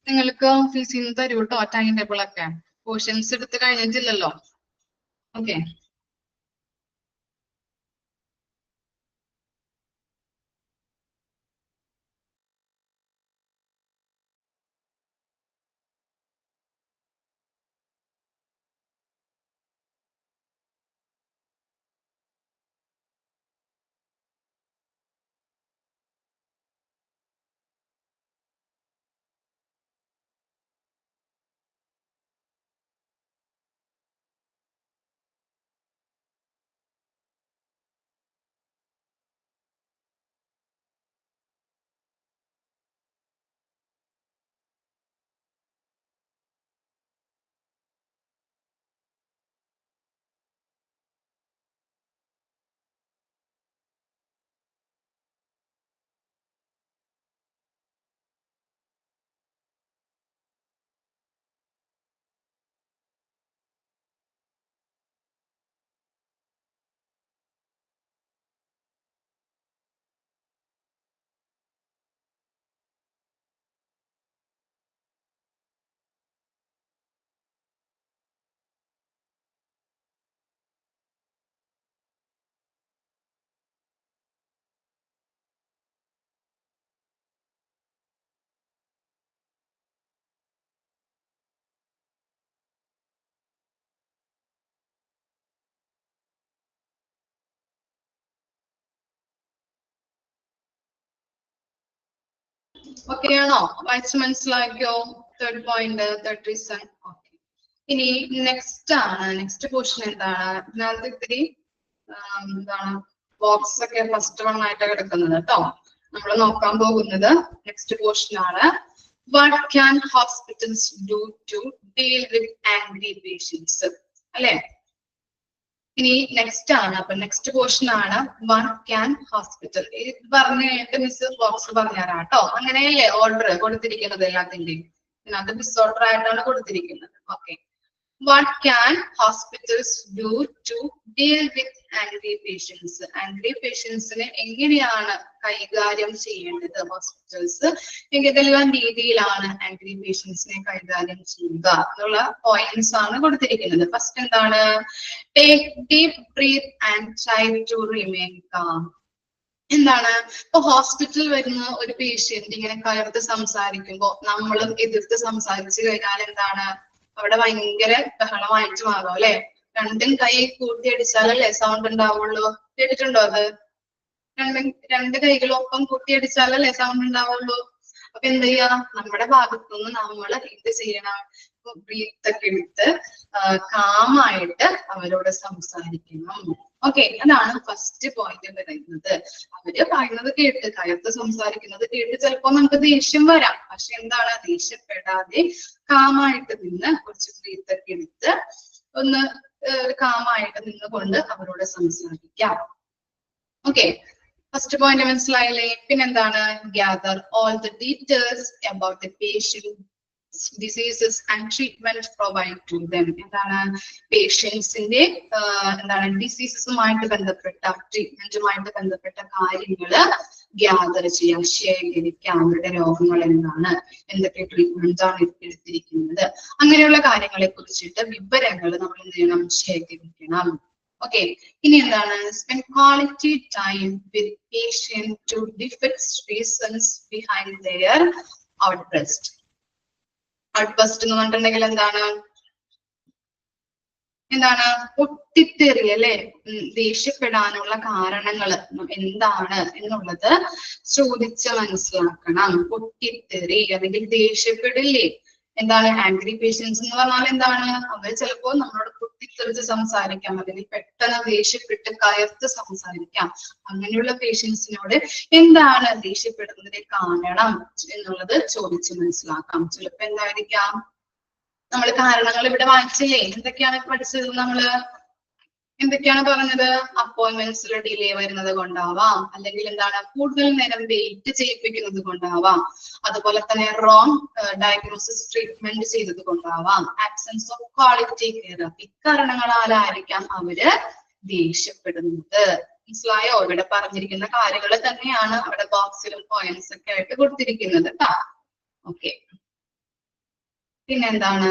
നിങ്ങൾക്ക് ഓഫീസിൽ നിന്ന് തരൂ കേട്ടോ ടൈം ടേബിൾ ഒക്കെ. പോർഷൻസ് എടുത്ത് കഴിഞ്ഞിട്ടില്ലല്ലോ. ഓക്കെ, ഓക്കെ ആണോ? വായിച്ച് മനസ്സിലാക്കിയോ? Third point, third reason. Okay. ഇനി നെക്സ്റ്റ് പോർഷൻ എന്താണ്? ഇതിനകത്ത് ഇത്തിരി എന്താണ് ബോക്സ് ഒക്കെ ഫസ്റ്റ് വൺ ആയിട്ട് കിടക്കുന്നത് കേട്ടോ. നമ്മൾ നോക്കാൻ പോകുന്നത് നെക്സ്റ്റ് പോർഷൻ ആണ്. What can hospitals do to deal with angry patients? അല്ലെ? ഇനി നെക്സ്റ്റ് ആണ്. അപ്പൊ നെക്സ്റ്റ് പോർഷൻ ആണ് what can hospital. ഇത് പറഞ്ഞു കഴിഞ്ഞിട്ട് മിസ് ബോക്സ് പറഞ്ഞുതരാം കേട്ടോ. അങ്ങനെയല്ലേ ഓർഡർ കൊടുത്തിരിക്കുന്നത് എല്ലാത്തിന്റെയും. ഇതിനകത്ത് ഡിസോർഡർ ആയിട്ടാണ് കൊടുത്തിരിക്കുന്നത്. Okay. What can hospitals do to deal with angry patients? Angry patients നെ എങ്ങനെയാണ് കൈകാര്യം ചെയ്യേണ്ടത് ഹോസ്പിറ്റൽസ്? ഏതെല്ലാം രീതിയിലാണ് ആംഗ്രി പേഷ്യൻസിനെ കൈകാര്യം ചെയ്യുക എന്നുള്ള പോയിന്റ്സ് ആണ് കൊടുത്തിരിക്കുന്നത്. ഫസ്റ്റ് എന്താണ്? Take deep breath and try to remain calm. എന്താണ്? ഇപ്പൊ ഹോസ്പിറ്റലിൽ വരുന്ന ഒരു പേഷ്യന്റ് ഇങ്ങനെ കയർത്ത് സംസാരിക്കുമ്പോ നമ്മളും എതിർത്ത് സംസാരിച്ചു കഴിഞ്ഞാൽ എന്താണ്? അവിടെ ഭയങ്കര ബഹളമായിട്ട് മാറും അല്ലെ? രണ്ടും കൈ കൂട്ടിയടിച്ചാലല്ലേ സൗണ്ട് ഉണ്ടാവുള്ളൂ. കേട്ടിട്ടുണ്ടോ അത്? രണ്ട് കൈകളൊപ്പം കൂട്ടിയടിച്ചാലല്ലേ സൗണ്ട് ഉണ്ടാവുള്ളൂ. അപ്പൊ എന്ത് ചെയ്യാ? നമ്മുടെ ഭാഗത്തുനിന്ന് നമ്മൾ എന്ത് ചെയ്യണം? ബ്രീത്ത് ഒക്കെ എടുത്ത് കാമായിട്ട് അവരോട് സംസാരിക്കണം. ഓക്കെ, അതാണ് ഫസ്റ്റ് പോയിന്റ് പറയുന്നത്. അവര് പറയുന്നത് കേട്ട് കയർത്ത് സംസാരിക്കുന്നത് കേട്ട് ചിലപ്പോ നമുക്ക് ദേഷ്യം വരാം. പക്ഷെ എന്താണ്? ദേഷ്യപ്പെടാതെ കാമായിട്ട് നിന്ന് കുറച്ച് ബ്രീത്ത് ഒക്കെ എടുത്ത് ഒന്ന് കാമായിട്ട് നിന്നുകൊണ്ട് അവരോട് സംസാരിക്കാം. ഓക്കെ, ഫസ്റ്റ് പോയിന്റ് മനസ്സിലായില്ലേ? പിന്നെന്താണ്? Gather all the details about the patient diseases and treatment provide to them. എന്താണ്? പേഷ്യൻസിന്റെ എന്താണ് ഡിസീസസുമായിട്ട് ബന്ധപ്പെട്ട ട്രീറ്റ്മെന്റുമായിട്ട് ബന്ധപ്പെട്ട കാര്യങ്ങള് ഗ്യാദർ ചെയ്യാം, ശേഖരിക്കാം. അവരുടെ രോഗങ്ങൾ എന്താണ്, എന്തൊക്കെ ട്രീറ്റ്മെന്റ് ആണ് എടുത്തിരിക്കുന്നത്, അങ്ങനെയുള്ള കാര്യങ്ങളെ കുറിച്ചിട്ട് വിവരങ്ങൾ നമ്മൾ എന്ത് ചെയ്യണം? ശേഖരിക്കണം. ഓക്കെ, ഇനി എന്താണ്? Spend quality time with patient to defect reasons behind their outburst. Outburst എന്ന് പറഞ്ഞിട്ടുണ്ടെങ്കിൽ എന്താണ്? പൊട്ടിത്തെറി അല്ലെ? ദേഷ്യപ്പെടാനുള്ള കാരണങ്ങൾ എന്താണ് എന്നുള്ളത് ചോദിച്ച് മനസ്സിലാക്കണം. പൊട്ടിത്തെറി അല്ലെങ്കിൽ ദേഷ്യപ്പെടില്ലേ? എന്താണ്? ആംഗ്രി പേഷ്യൻസ് എന്ന് പറഞ്ഞാൽ എന്താണ്? അവർ ചിലപ്പോ നമ്മളോട് പൊട്ടിത്തെറിച്ച് സംസാരിക്കാം, അല്ലെങ്കിൽ പെട്ടെന്ന് ദേഷ്യപ്പെട്ട് കയർത്ത് സംസാരിക്കാം. അങ്ങനെയുള്ള പേഷ്യൻസിനോട് എന്താണ് ദേഷ്യപ്പെടുന്നതിന്റെ കാരണം എന്നുള്ളത് ചോദിച്ച് മനസ്സിലാക്കാം. ചിലപ്പോ എന്തായിരിക്കാം? നമ്മൾ കാരണങ്ങൾ ഇവിടെ വായിച്ചില്ലേ? എന്തൊക്കെയാണ് പഠിച്ചത്? എന്തൊക്കെയാണ് പറഞ്ഞത്? അപ്പോയിന്റ്മെന്റ്സിൽ ഡിലേ വരുന്നത് കൊണ്ടാവാം, അല്ലെങ്കിൽ എന്താണ്? കൂടുതൽ നേരം വെയിറ്റ് ചെയ്യിപ്പിക്കുന്നത് കൊണ്ടാവാം, അതുപോലെ തന്നെ റോങ് ഡയഗ്നോസിസ് ട്രീറ്റ്മെന്റ് ചെയ്തത് കൊണ്ടാവാം, ആബ്സെൻസ് ഓഫ് ക്വാളിറ്റി കെയർ. ഇക്കാരണങ്ങളാലായിരിക്കാം അവര് ദേഷ്യപ്പെടുന്നത്. മനസ്സിലായോ? ഇവിടെ പറഞ്ഞിരിക്കുന്ന കാര്യങ്ങൾ തന്നെയാണ് അവിടെ ബോക്സിലും പോയിന്റ്സ് ഒക്കെ ആയിട്ട് കൊടുത്തിരിക്കുന്നത് കേട്ടോ. ഓക്കെ, പിന്നെന്താണ്?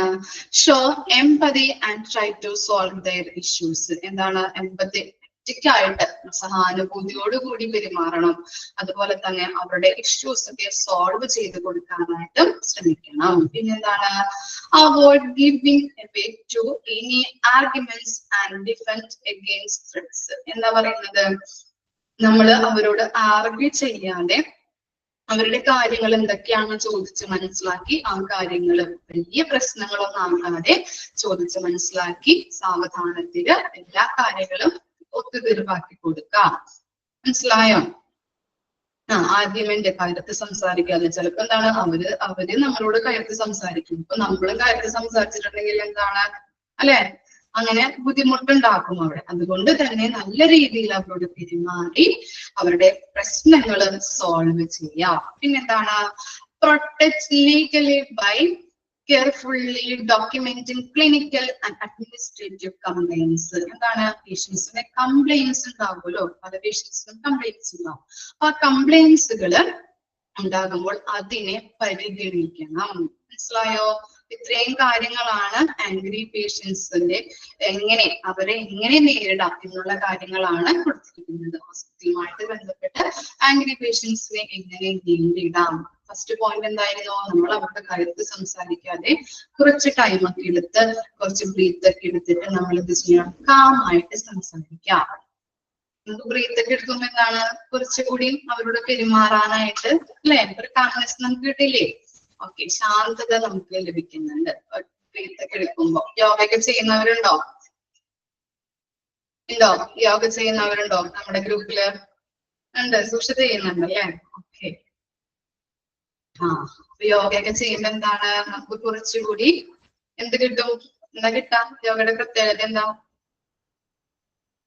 Show empathy and try to solve their issues. എന്താണ്? എംപത്തിക്കായിട്ട് സഹാനുഭൂതിയോടുകൂടി പെരുമാറണം. അതുപോലെ തന്നെ അവരുടെ ഇഷ്യൂസ് ഒക്കെ സോൾവ് ചെയ്ത് കൊടുക്കാനായിട്ടും ശ്രമിക്കണം. പിന്നെന്താണ്? Avoid giving away to any arguments and defend against threats. എന്താ പറയുന്നത്? നമ്മൾ അവരോട് ആർഗ്യൂ ചെയ്യാതെ അവരുടെ കാര്യങ്ങൾ എന്തൊക്കെയാണെന്ന് ചോദിച്ച് മനസ്സിലാക്കി ആ കാര്യങ്ങൾ വലിയ പ്രശ്നങ്ങളൊന്നും ആകാതെ ചോദിച്ച് മനസ്സിലാക്കി സാവധാനത്തില് എല്ലാ കാര്യങ്ങളും ഒത്തുതീർപ്പാക്കി കൊടുക്കാം. മനസ്സിലായോ? ആർഗ്യുമെന്റ് കയർത്ത് സംസാരിക്കാതെ ചിലപ്പോ എന്താണ്? അവര് നമ്മളോട് കയർത്ത് സംസാരിക്കും. ഇപ്പൊ നമ്മളും കയർത്ത് സംസാരിച്ചിട്ടുണ്ടെങ്കിൽ എന്താണ്? അല്ലെ? അങ്ങനെ ബുദ്ധിമുട്ടുണ്ടാക്കും അവിടെ. അതുകൊണ്ട് തന്നെ നല്ല രീതിയിൽ അവരോട് പെരുമാറി അവരുടെ പ്രശ്നങ്ങൾ സോൾവ് ചെയ്യാം. പിന്നെന്താണ്? Protect legally by carefully documenting clinical and administrative compliance. എന്താണ്? പേഷ്യൻസിന്റെ കംപ്ലൈൻസ് ഉണ്ടാകുമല്ലോ, പല പേഷ്യൻസിനും കംപ്ലൈൻസ് ഉണ്ടാവും. ആ കംപ്ലൈൻസുകള് ഉണ്ടാകുമ്പോൾ അതിനെ പരിഗണിക്കണം. മനസ്സിലായോ? ഇത്രയും കാര്യങ്ങളാണ് ആംഗ്രി പേഷ്യൻസിന്റെ അവരെ എങ്ങനെ നേരിടാം എന്നുള്ള കാര്യങ്ങളാണ് കൊടുത്തിരിക്കുന്നത്. ഹോസ്പിറ്റലുമായിട്ട് ബന്ധപ്പെട്ട് ആംഗ്രി പേഷ്യൻസിനെ എങ്ങനെ നേരിടാം. ഫസ്റ്റ് പോയിന്റ് എന്തായിരുന്നു? നമ്മൾ അവരുടെ കയർത്ത് സംസാരിക്കാതെ കുറച്ച് ടൈം ഒക്കെ എടുത്ത് കുറച്ച് ബ്രീത്ത് ഒക്കെ എടുത്തിട്ട് നമ്മൾ എന്ത് ചെയ്യണം? കാമായിട്ട് സംസാരിക്കാം. നമുക്ക് ബ്രീത്ത് ഒക്കെ എടുക്കുമ്പോ എന്താണ് കുറച്ചുകൂടി അവരോട് പെരുമാറാനായിട്ട് അല്ലെ ഒരു കാമനസ് നമുക്ക് കിട്ടില്ലേ? ഓക്കെ, ശാന്തത നമുക്ക് ലഭിക്കുന്നുണ്ട് ബ്രീത്ത് ഒക്കെ എടുക്കുമ്പോ. യോഗ ഒക്കെ ചെയ്യുന്നവരുണ്ടോ? ഉണ്ടോ? യോഗ ചെയ്യുന്നവരുണ്ടോ നമ്മുടെ ഗ്രൂപ്പില്? ഉണ്ട്, സൂക്ഷിച്ച് ചെയ്യുന്നുണ്ട് അല്ലേ? ഓക്കെ. യോഗയൊക്കെ ചെയ്യുമ്പോ എന്താണ് നമുക്ക് കുറച്ചുകൂടി എന്ത് കിട്ടും? എന്താ കിട്ടാ? യോഗയുടെ പ്രത്യേകത എന്താ?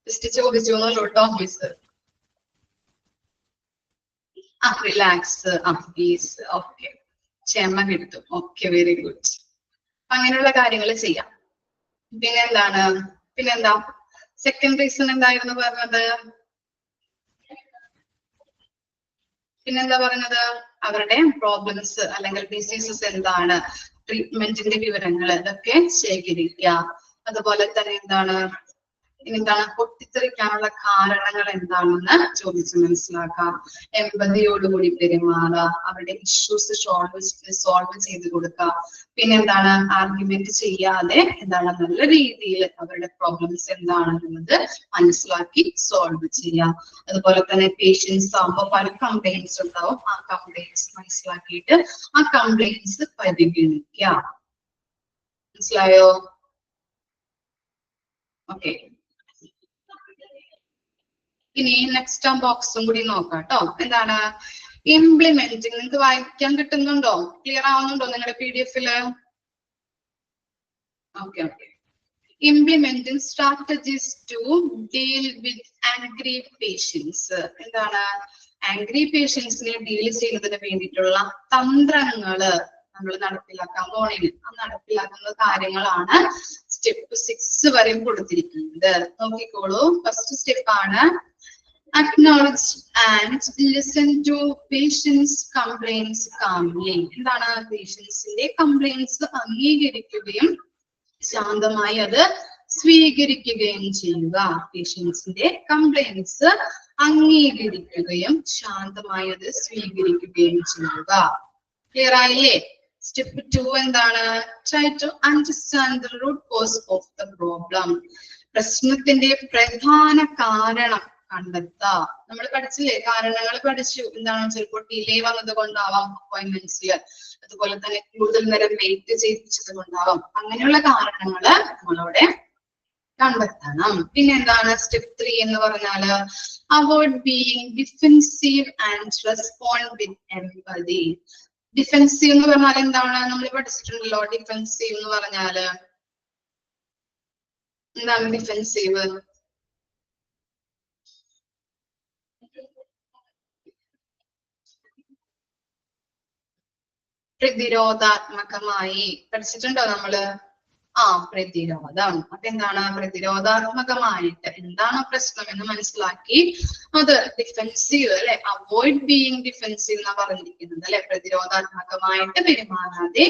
ജസ്റ്റ് ചോദിച്ചു കേട്ടോ മിസ്. റിലാക്സ്, പീസ്, ഓക്കെ, ക്ഷമ കിട്ടും. Okay, very good. അങ്ങനെയുള്ള കാര്യങ്ങൾ ചെയ്യാം. പിന്നെന്താ സെക്കൻഡ് റീസൺ എന്തായിരുന്നു പറഞ്ഞത്? പിന്നെന്താ പറഞ്ഞത്? അവരുടെ പ്രോബ്ലംസ് അല്ലെങ്കിൽ ഡിസീസസ് എന്താണ്, ട്രീറ്റ്മെന്റിന്റെ വിവരങ്ങൾ ഇതൊക്കെ ശേഖരിക്കുക. അതുപോലെ തന്നെ എന്താണ് പൊട്ടിത്തെറിക്കാനുള്ള കാരണങ്ങൾ എന്താണെന്ന് ചോദിച്ച് മനസ്സിലാക്കാം. എമ്പതിയോടുകൂടി പെരുമാറുക, അവരുടെ ഇഷ്യൂസ് സോൾവ് ചെയ്ത് കൊടുക്കുക. പിന്നെന്താണ് ആർഗ്യുമെന്റ് ചെയ്യാതെ നല്ല രീതിയിൽ അവരുടെ പ്രോബ്ലംസ് എന്താണെന്നുള്ളത് മനസ്സിലാക്കി സോൾവ് ചെയ്യാം. അതുപോലെ തന്നെ പേഷ്യൻസ് ആകുമ്പോൾ പല കംപ്ലൈൻസ് ഉണ്ടാവും. ആ കംപ്ലൈൻസ് മനസ്സിലാക്കിയിട്ട് ആ കംപ്ലൈൻസ് പരിഗണിക്കുക. മനസ്സിലായോ? ഓക്കെ, ഇനി നെക്സ്റ്റ് ബോക്സും കൂടി നോക്കാം കേട്ടോ. എന്താണ് ഇംപ്ലിമെന്റിങ്? നിങ്ങൾക്ക് വായിക്കാൻ കിട്ടുന്നുണ്ടോ? ക്ലിയർ ആവുന്നുണ്ടോ നിങ്ങളുടെ PDF-ല്? Okay. Implementing strategies to deal with angry patients. എന്താണ് ആംഗ്രി പേഷ്യൻസിനെ ഡീൽ ചെയ്യുന്നതിന് വേണ്ടിയിട്ടുള്ള തന്ത്രങ്ങള് നമ്മൾ നടപ്പിലാക്കാൻ പോണെങ്കിൽ നടപ്പിലാക്കുന്ന കാര്യങ്ങളാണ് സ്റ്റെപ്പ് 6 വരെ കൊടുത്തിരിക്കുന്നത്. നോക്കിക്കോളൂ. ഫസ്റ്റ് സ്റ്റെപ്പ് ആണ് acknowledge and listen to patients' complaints calmly. എന്താണ് പേഷ്യൻസിന്റെ കംപ്ലൈൻസ് അംഗീകരിക്കുകയും ശാന്തമായി അത് സ്വീകരിക്കുകയും ചെയ്യുക. പേഷ്യൻസിന്റെ കംപ്ലൈൻസ് അംഗീകരിക്കുകയും ശാന്തമായി അത് സ്വീകരിക്കുകയും ചെയ്യുക. ക്ലിയർ ആയില്ലേ? സ്റ്റെപ്പ് 2 എന്താണ്? try to understand the root cause of the problem. പ്രശ്നത്തിന്റെ പ്രധാന കാരണം കണ്ടെത്തുക. നമ്മൾ പഠിച്ചില്ലേ? കാരണങ്ങൾ പഠിച്ചു. എന്താണ്? ചിലപ്പോൾ ഡിലേ വന്നത് കൊണ്ടാവാം അപ്പോയിന്റ്മെന്റ്സിൽ, അതുപോലെ തന്നെ കൂടുതൽ നേരം വെയിറ്റ് ചെയ്യിപ്പിച്ചത് കൊണ്ടാവാം. അങ്ങനെയുള്ള കാരണങ്ങള് നമ്മളവിടെ കണ്ടെത്തണം. പിന്നെ എന്താണ് സ്റ്റെപ്പ് 3 എന്ന് പറഞ്ഞാല് avoid being defensive and respond with empathy. Defensive എന്ന് പറഞ്ഞാൽ എന്താണ്? നമ്മൾ പഠിച്ചിട്ടുണ്ടല്ലോ. ഡിഫെൻസീവ് എന്ന് പറഞ്ഞാല് എന്താണ്? ഡിഫെൻസീവ് പ്രതിരോധാത്മകമായി പഠിച്ചിട്ടുണ്ടോ നമ്മള്? പ്രതിരോധം. അപ്പൊ എന്താണ്? പ്രതിരോധാത്മകമായിട്ട് എന്താണ് പ്രശ്നം എന്ന് മനസ്സിലാക്കി അത് ഡിഫെൻസീവ് അല്ലെ, അവോയ്ഡ് ബീയിങ് ഡിഫെൻസീവ് എന്നാ പറഞ്ഞിരിക്കുന്നത് അല്ലെ. പ്രതിരോധാത്മകമായിട്ട് പെരുമാറാതെ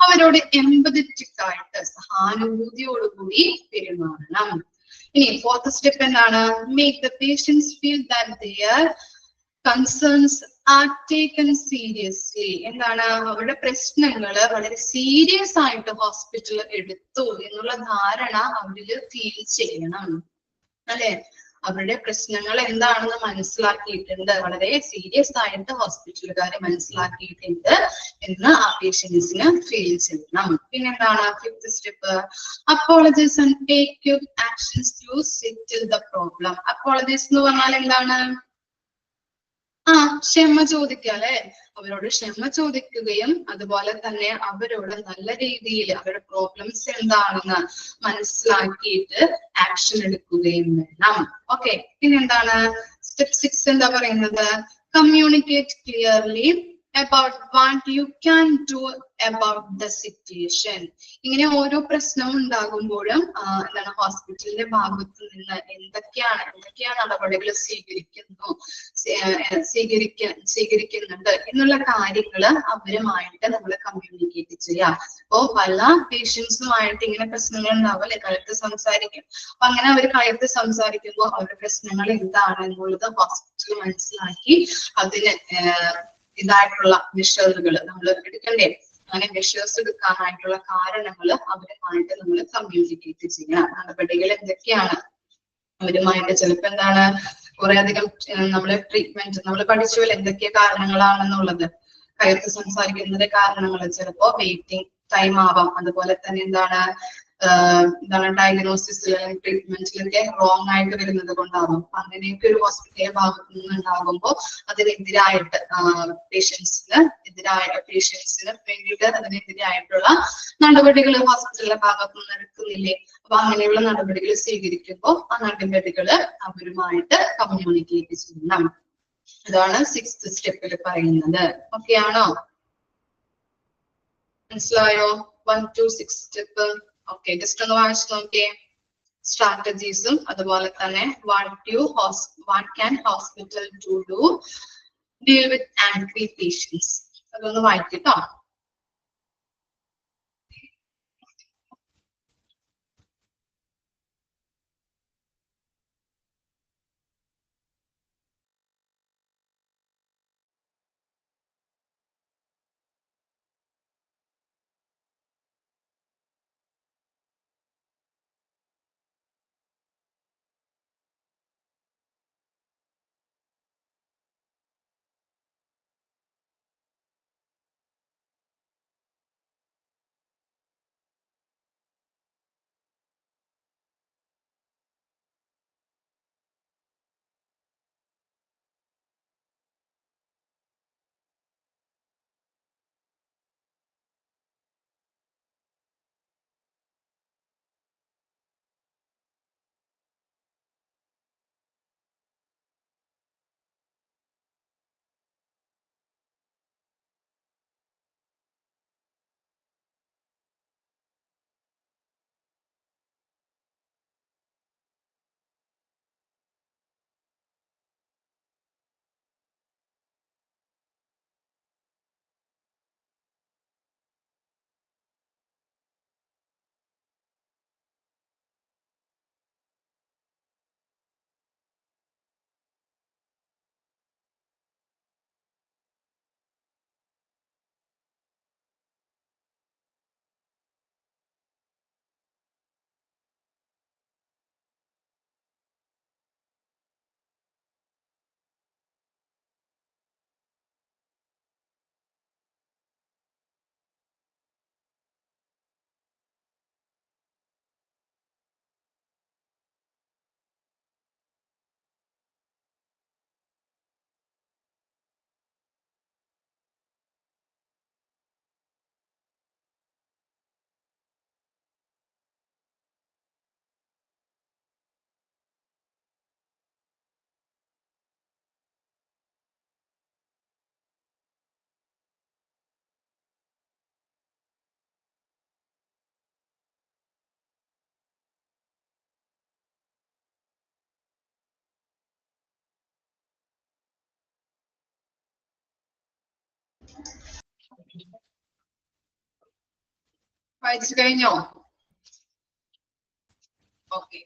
അവരോട് എംപതറ്റിക് ആയിട്ട് സഹാനുഭൂതിയോടുകൂടി പെരുമാറണം. ഇനി ഫോർത്ത് സ്റ്റെപ്പ് എന്താണ്? Make the patients feel that their concerns are taken seriously. എന്താണ്? അവരുടെ പ്രശ്നങ്ങള് വളരെ സീരിയസ് ആയിട്ട് ഹോസ്പിറ്റൽ എടുത്തു എന്നുള്ള ധാരണ അവരിൽ ഫീൽ ചെയ്യണം അല്ലെ. അവരുടെ പ്രശ്നങ്ങൾ എന്താണെന്ന് മനസ്സിലാക്കിയിട്ടുണ്ട്, വളരെ സീരിയസ് ആയിട്ട് ഹോസ്പിറ്റലുകാരെ മനസ്സിലാക്കിയിട്ടുണ്ട് എന്ന് ആ പേഷ്യൻസിന് ഫീൽ ചെയ്യണം. പിന്നെന്താണ്? Fifth step apologise and take actions to settle the problem. Apologise എന്ന് പറഞ്ഞാൽ എന്താണ്? ക്ഷമ ചോദിക്കുക അല്ലെ. അവരോട് ക്ഷമ ചോദിക്കുകയും അതുപോലെ തന്നെ അവരോട് നല്ല രീതിയിൽ അവരുടെ പ്രോബ്ലംസ് എന്താണെന്ന് മനസ്സിലാക്കിയിട്ട് ആക്ഷൻ എടുക്കുകയും വേണം. ഓക്കെ, പിന്നെന്താണ്? സ്റ്റെപ്പ് 6 എന്താ പറയുന്നത്? Communicate clearly about what you can do about the situation. ഇങ്ങനെ ഓരോ പ്രശ്നം ഉണ്ടാകുമ്പോഴും എന്താണ് ഹോസ്പിറ്റലിന്റെ ഭാഗത്തു നിന്ന് എന്തൊക്കെയാണ് നടപടികൾ സ്വീകരിക്കുന്നുണ്ട് എന്നുള്ള കാര്യങ്ങള് അവരുമായിട്ട് നമ്മൾ കമ്മ്യൂണിക്കേറ്റ് ചെയ്യാം. അപ്പോ പല പേഷ്യൻസുമായിട്ട് ഇങ്ങനെ പ്രശ്നങ്ങൾ ഉണ്ടാവും അല്ലെ, കഴുത്ത് സംസാരിക്കും. അപ്പൊ അങ്ങനെ അവർ കഴുത്ത് സംസാരിക്കുമ്പോൾ അവരുടെ പ്രശ്നങ്ങൾ എന്താണ് എന്നുള്ളത് ഹോസ്പിറ്റൽ മനസ്സിലാക്കി അതിന് ഇതായിട്ടുള്ള മെഷറുകൾ നമ്മൾ എടുക്കണ്ടേ. അങ്ങനെ മെഷേഴ്സ് എടുക്കാനായിട്ടുള്ള കാരണങ്ങൾ അവരുമായിട്ട് നമ്മൾ കമ്മ്യൂണിക്കേറ്റ് ചെയ്യാം. നടപടികൾ എന്തൊക്കെയാണ് അവരുമായിട്ട്? ചിലപ്പോ എന്താണ് കുറെ അധികം നമ്മള് ട്രീറ്റ്മെന്റ് നമ്മൾ പഠിച്ചുവല്ലോ എന്തൊക്കെ കാരണങ്ങളാണെന്നുള്ളത്. കയർത്ത് സംസാരിക്കുന്നതിന്റെ കാരണങ്ങൾ ചിലപ്പോ വെയിറ്റിംഗ് ടൈം ആവാം, അതുപോലെ തന്നെ എന്താണ് ഡയഗ്നോസിസിൽ അല്ലെങ്കിൽ ട്രീറ്റ്മെന്റിലൊക്കെ റോങ് ആയിട്ട് വരുന്നത് കൊണ്ടാകും. അങ്ങനെയൊക്കെ ഒരു ഹോസ്പിറ്റലിലെ ഭാഗത്തു നിന്നുണ്ടാകുമ്പോൾ അതിനെതിരായിട്ട് പേഷ്യൻസിന് വേണ്ടിയിട്ട് അതിനെതിരായിട്ടുള്ള നടപടികൾ ഹോസ്പിറ്റലിലെ ഭാഗത്തു നിന്ന് എടുക്കുന്നില്ലേ? അപ്പൊ അങ്ങനെയുള്ള നടപടികൾ സ്വീകരിക്കുമ്പോൾ ആ നടപടികൾ അവരുമായിട്ട് കമ്മ്യൂണിക്കേറ്റ് ചെയ്യണം. ഇതാണ് 6th സ്റ്റെപ്പിൽ പറയുന്നത്. ഓക്കെ ആണോ? മനസ്സിലായോ? 1 to 6 സ്റ്റെപ്പ്. ഓക്കെ, ജസ്റ്റ് ഒന്ന് വായിച്ചു നോക്കിയേ. സ്ട്രാറ്റജീസും അതുപോലെ തന്നെ what can hospital do deal with angry patients. അതൊന്ന് വായിക്കട്ടോ. വായിച്ചു കഴിഞ്ഞോ? ഓക്കെ,